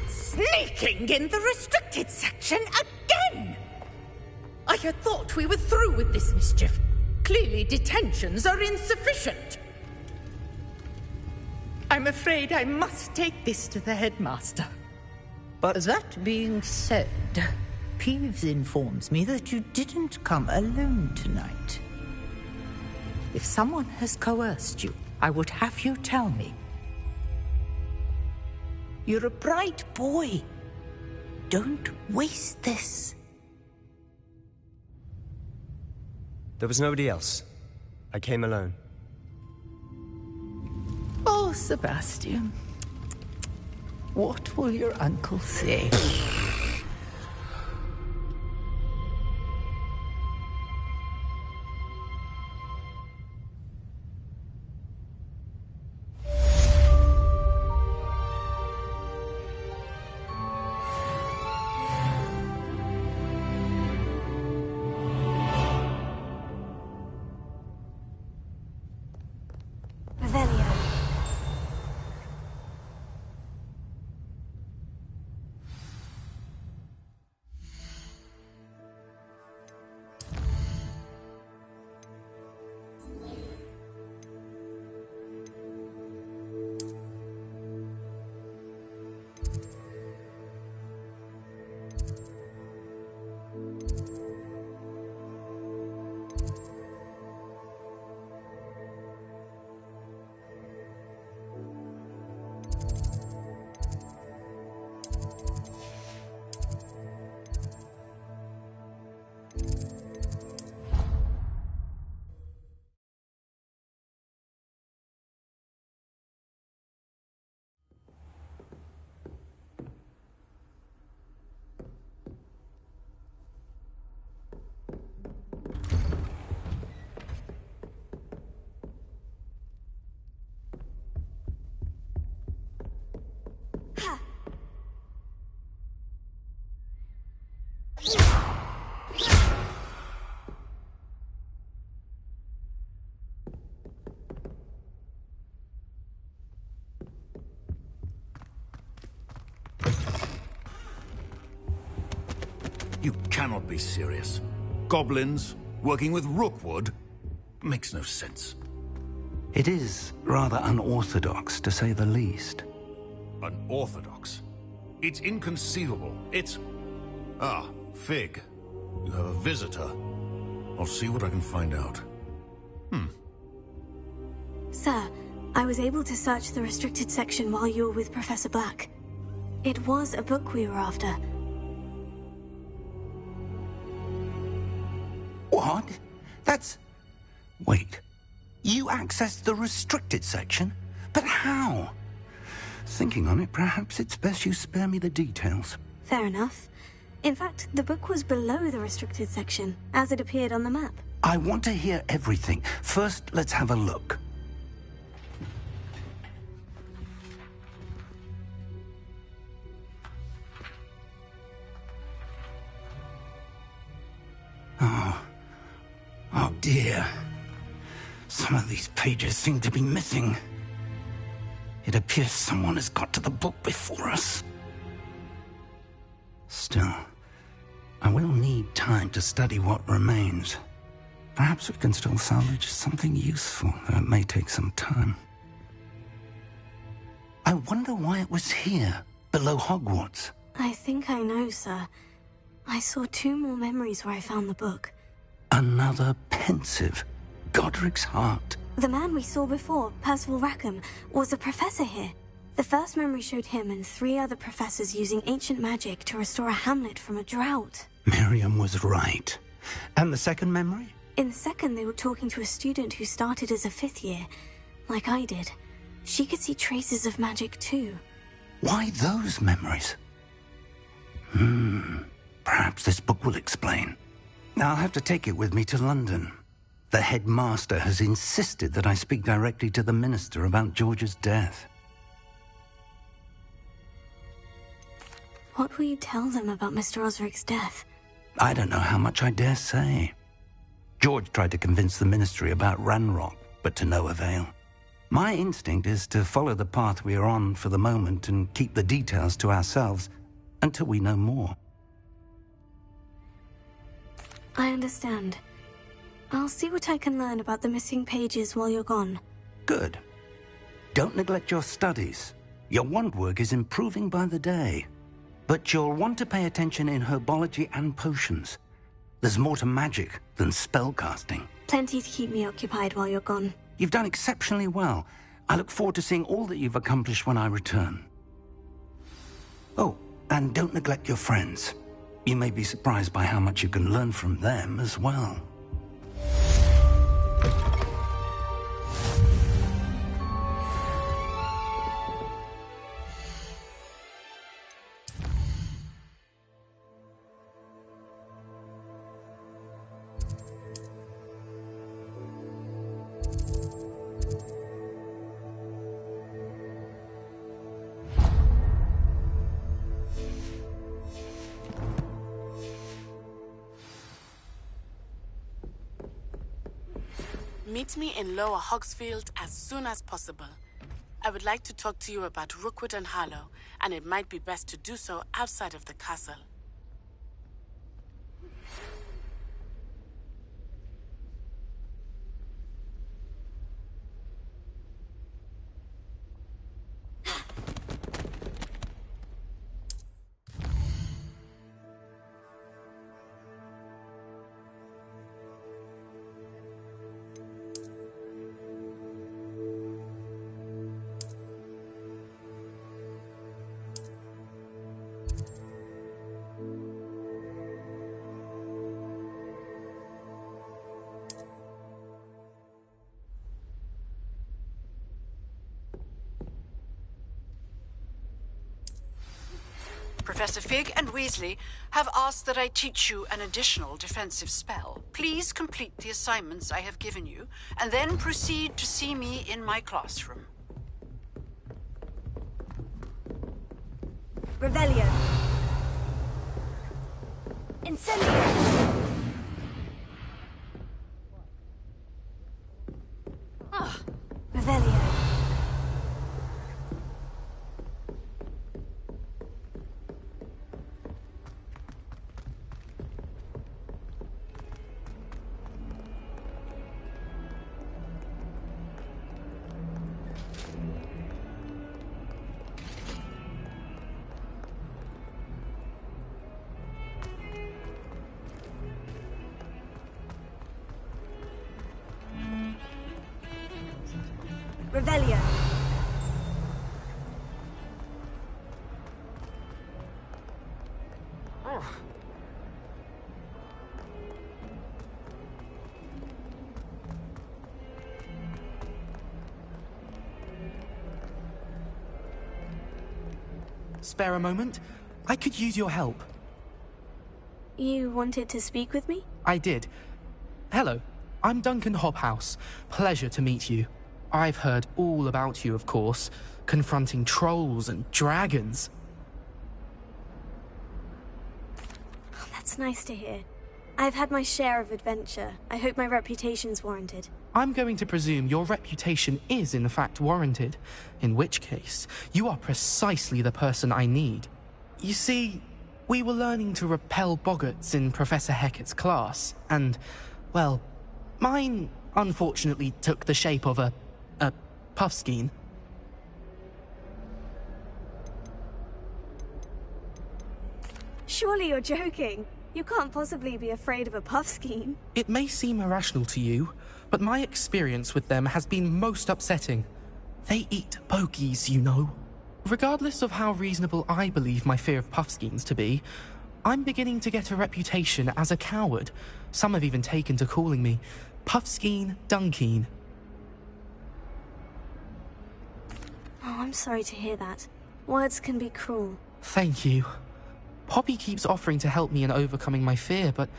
Sneaking in the restricted section again! I had thought we were through with this mischief. Clearly detentions are insufficient. I'm afraid I must take this to the headmaster. But that being said, Peeves informs me that you didn't come alone tonight. If someone has coerced you, I would have you tell me. You're a bright boy. Don't waste this. There was nobody else. I came alone. Oh, Sebastian. What will your uncle say? You cannot be serious. Goblins working with Rookwood makes no sense. It is rather unorthodox, to say the least. Unorthodox? It's inconceivable. It's... Ah, Fig. You have a visitor. I'll see what I can find out. Sir, I was able to search the restricted section while you were with Professor Black. It was a book we were after. What? That's... Wait. You accessed the restricted section? But how? Thinking on it, perhaps it's best you spare me the details. Fair enough. In fact, the book was below the restricted section, as it appeared on the map. I want to hear everything. First, let's have a look. Oh dear. Some of these pages seem to be missing. It appears someone has got to the book before us. Still, I will need time to study what remains. Perhaps we can still salvage something useful, though it may take some time. I wonder why it was here, below Hogwarts. I think I know, sir. I saw 2 more memories where I found the book. Another pensive. Godric's heart. The man we saw before, Percival Rackham, was a professor here. The first memory showed him and 3 other professors using ancient magic to restore a hamlet from a drought. Miriam was right. And the second memory? In the second, they were talking to a student who started as a 5th year, like I did. She could see traces of magic too. Why those memories? Perhaps this book will explain. I'll have to take it with me to London. The headmaster has insisted that I speak directly to the minister about George's death. What will you tell them about Mr. Osric's death? I don't know how much I dare say. George tried to convince the ministry about Ranrock, but to no avail. My instinct is to follow the path we are on for the moment and keep the details to ourselves until we know more. I understand. I'll see what I can learn about the missing pages while you're gone. Good. Don't neglect your studies. Your wand work is improving by the day. But you'll want to pay attention in herbology and potions. There's more to magic than spellcasting. Plenty to keep me occupied while you're gone. You've done exceptionally well. I look forward to seeing all that you've accomplished when I return. Oh, and don't neglect your friends. You may be surprised by how much you can learn from them as well. Meet me in Lower Hogsfield as soon as possible. I would like to talk to you about Rookwood and Harlow, and it might be best to do so outside of the castle. Professor Fig and Weasley have asked that I teach you an additional defensive spell. Please complete the assignments I have given you, and then proceed to see me in my classroom. Revelio. Incendio. Revelio. Revelio. Spare a moment? I could use your help. You wanted to speak with me? I did. Hello, I'm Duncan Hobhouse. Pleasure to meet you. I've heard all about you, of course, confronting trolls and dragons. Oh, that's nice to hear. I've had my share of adventure. I hope my reputation's warranted. I'm going to presume your reputation is in fact warranted, in which case, you are precisely the person I need. You see, we were learning to repel boggarts in Professor Hecat's class, and, well, mine unfortunately took the shape of a puffskein. Surely you're joking. You can't possibly be afraid of a puffskein. It may seem irrational to you, but my experience with them has been most upsetting. They eat bogies, you know. Regardless of how reasonable I believe my fear of puffskeins to be, I'm beginning to get a reputation as a coward. Some have even taken to calling me Puffskein Dunkeen. Oh, I'm sorry to hear that. Words can be cruel. Thank you. Poppy keeps offering to help me in overcoming my fear, but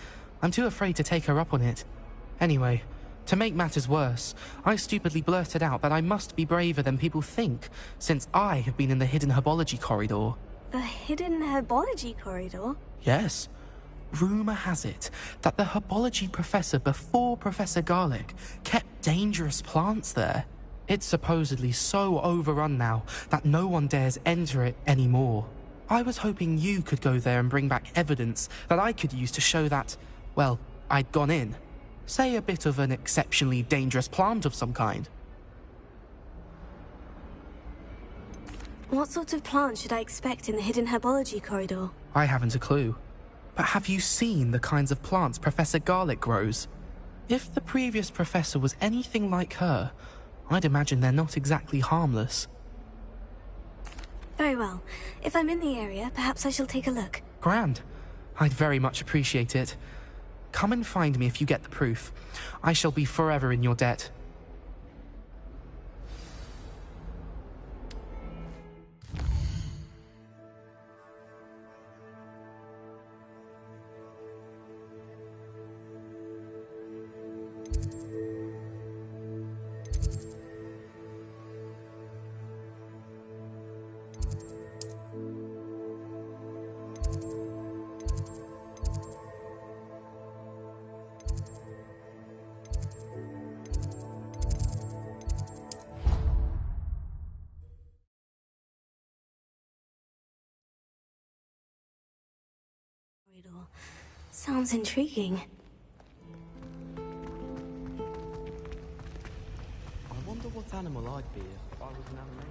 I'm too afraid to take her up on it. Anyway, to make matters worse, I stupidly blurted out that I must be braver than people think, since I have been in the hidden herbology corridor. The hidden herbology corridor? Yes. Rumour has it that the herbology professor before Professor Garlic kept dangerous plants there. It's supposedly so overrun now that no one dares enter it anymore. I was hoping you could go there and bring back evidence that I could use to show that, well, I'd gone in. Say a bit of an exceptionally dangerous plant of some kind. What sorts of plants should I expect in the hidden herbology corridor? I haven't a clue. But have you seen the kinds of plants Professor Garlic grows? If the previous professor was anything like her, I'd imagine they're not exactly harmless. Very well. If I'm in the area, perhaps I shall take a look. Grand. I'd very much appreciate it. Come and find me if you get the proof. I shall be forever in your debt. Sounds intriguing. I wonder what animal I'd be if I was an animal.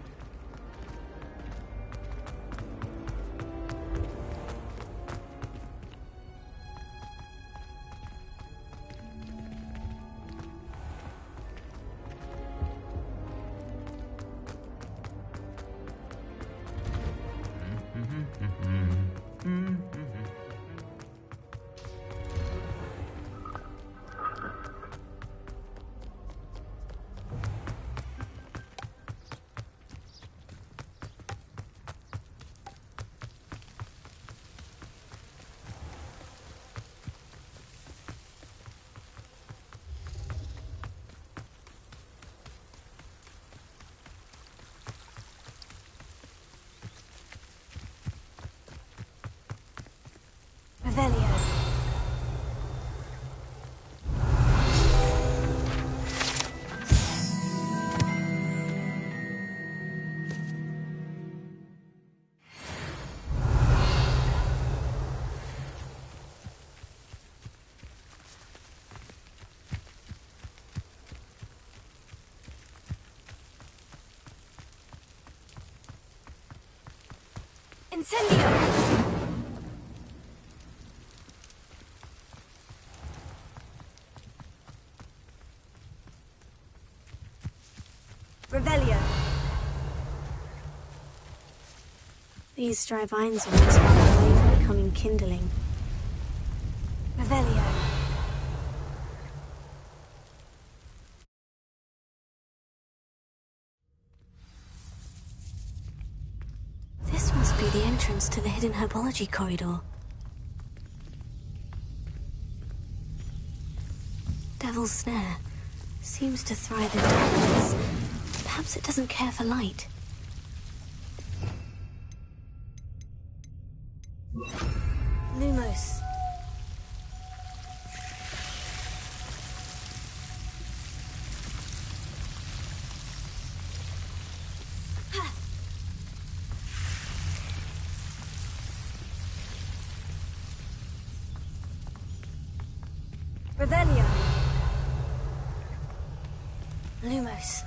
Revelio. Incendio! Revelio. These dry vines are almost far away from becoming kindling. Revelio. This must be the entrance to the hidden herbology corridor. Devil's Snare seems to thrive in darkness. Perhaps it doesn't care for light. Lumos. Revelio. Lumos.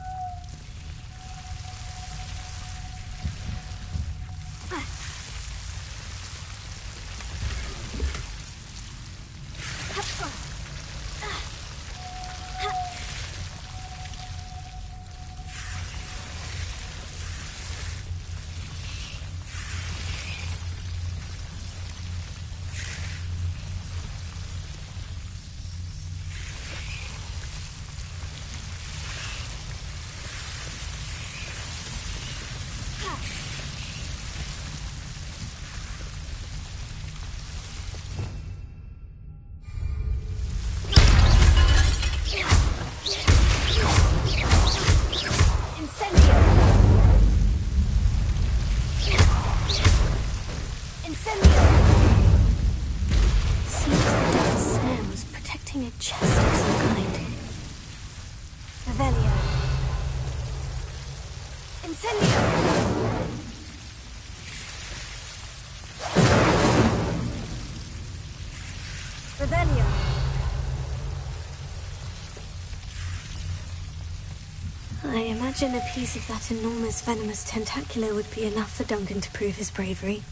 I imagine a piece of that enormous venomous tentacular would be enough for Duncan to prove his bravery.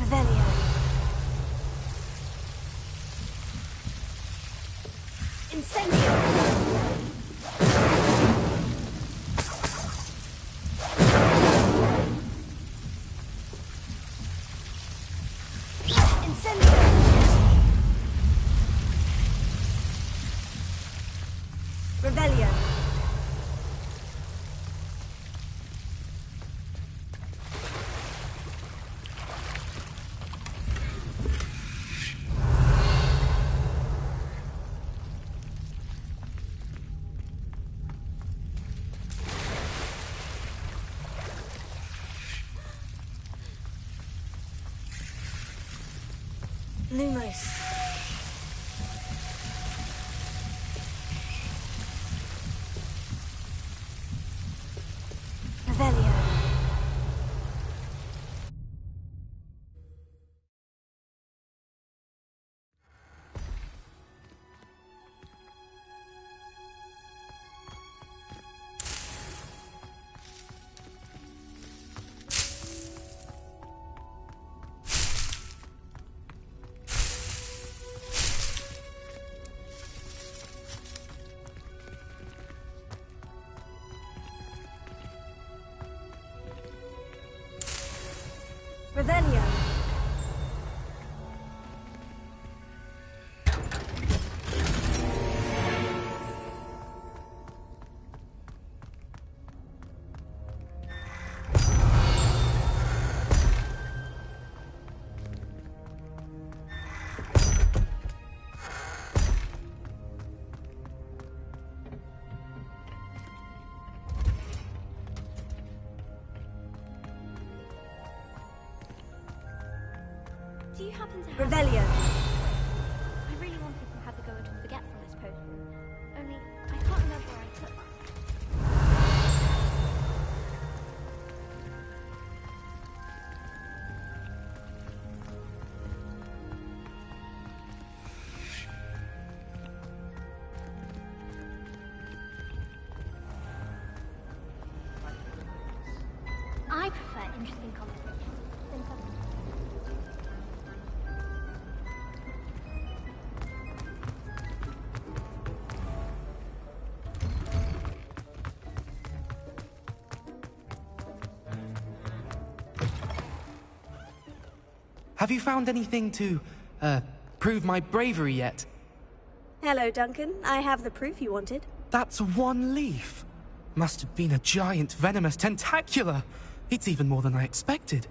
Revelio. Incendio. Revelio. Lumos. Revelio. Revelio. Do you happen to have... Revelio. I really wanted to have a go at a forgetfulness potion. Only, I can't remember where I put mine. I prefer interesting conversations than something. Have you found anything to, prove my bravery yet? Hello, Duncan. I have the proof you wanted. That's one leaf. Must have been a giant venomous tentacula. It's even more than I expected.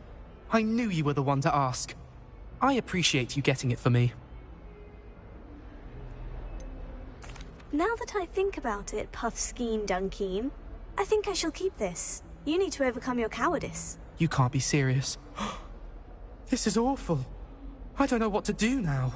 I knew you were the one to ask. I appreciate you getting it for me. Now that I think about it, Puffskein Dunkeen, I think I shall keep this. You need to overcome your cowardice. You can't be serious. This is awful. I don't know what to do now.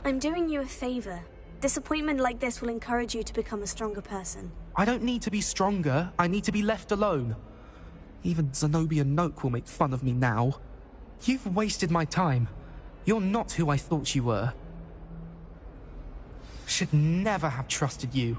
I'm doing you a favor. Disappointment like this will encourage you to become a stronger person. I don't need to be stronger. I need to be left alone. Even Zenobia Noak will make fun of me now. You've wasted my time. You're not who I thought you were. Should never have trusted you.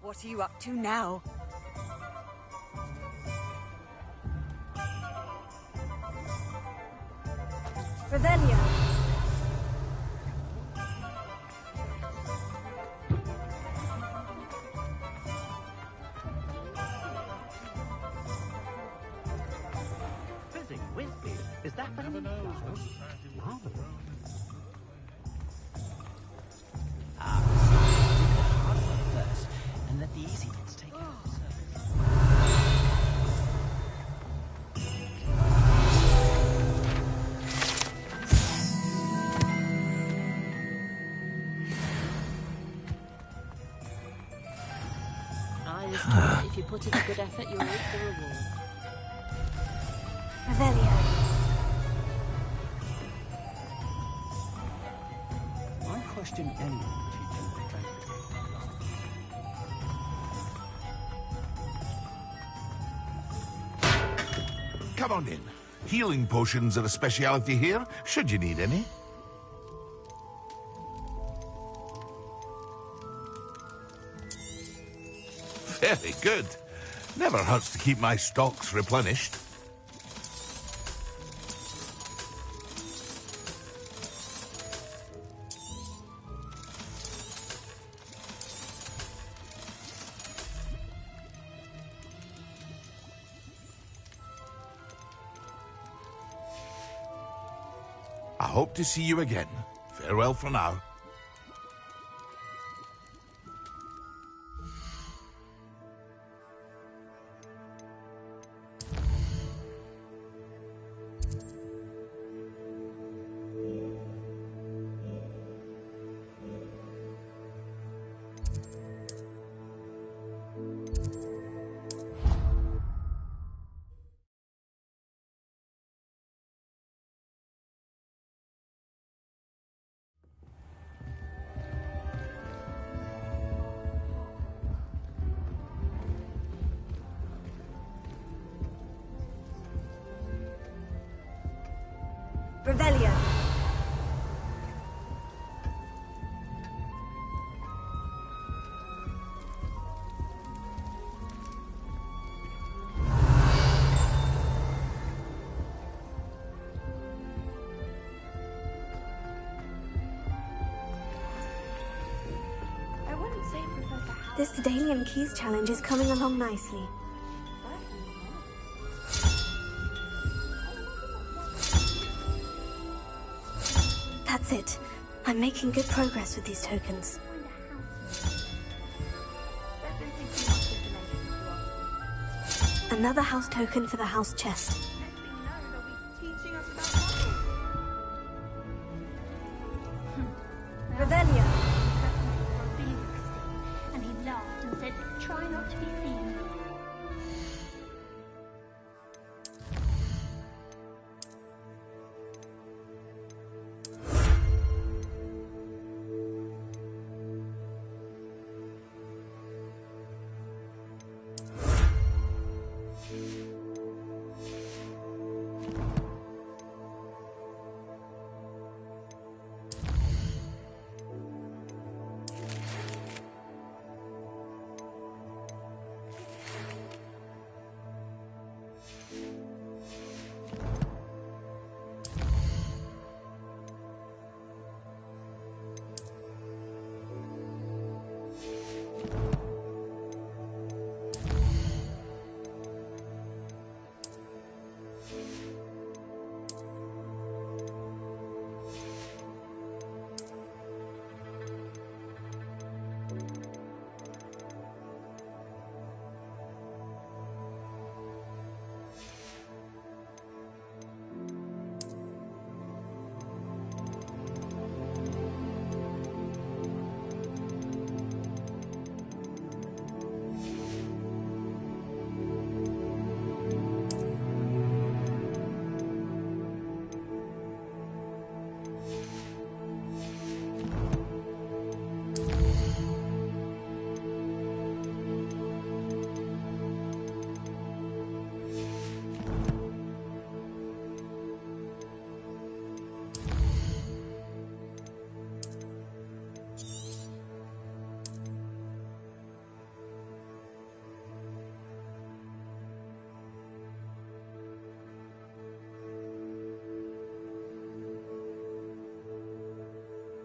What are you up to now? Revelio. Fizzing Whizbee? Is that the never knows? First, and let the easy bits take care of themselves. I was told if you put in a good effort, you'll reap the reward. Revelio. I question anyone teaching the benefit. Come on in. Healing potions are a speciality here, should you need any. Very good. Never hurts to keep my stocks replenished. hope to see you again. Farewell for now. Revelio. I wouldn't say Professor Howard. This Daedalian Keys challenge is coming along nicely. That's it. I'm making good progress with these tokens. Another house token for the house chest. Revelio. And he laughed and said, try not to be seen.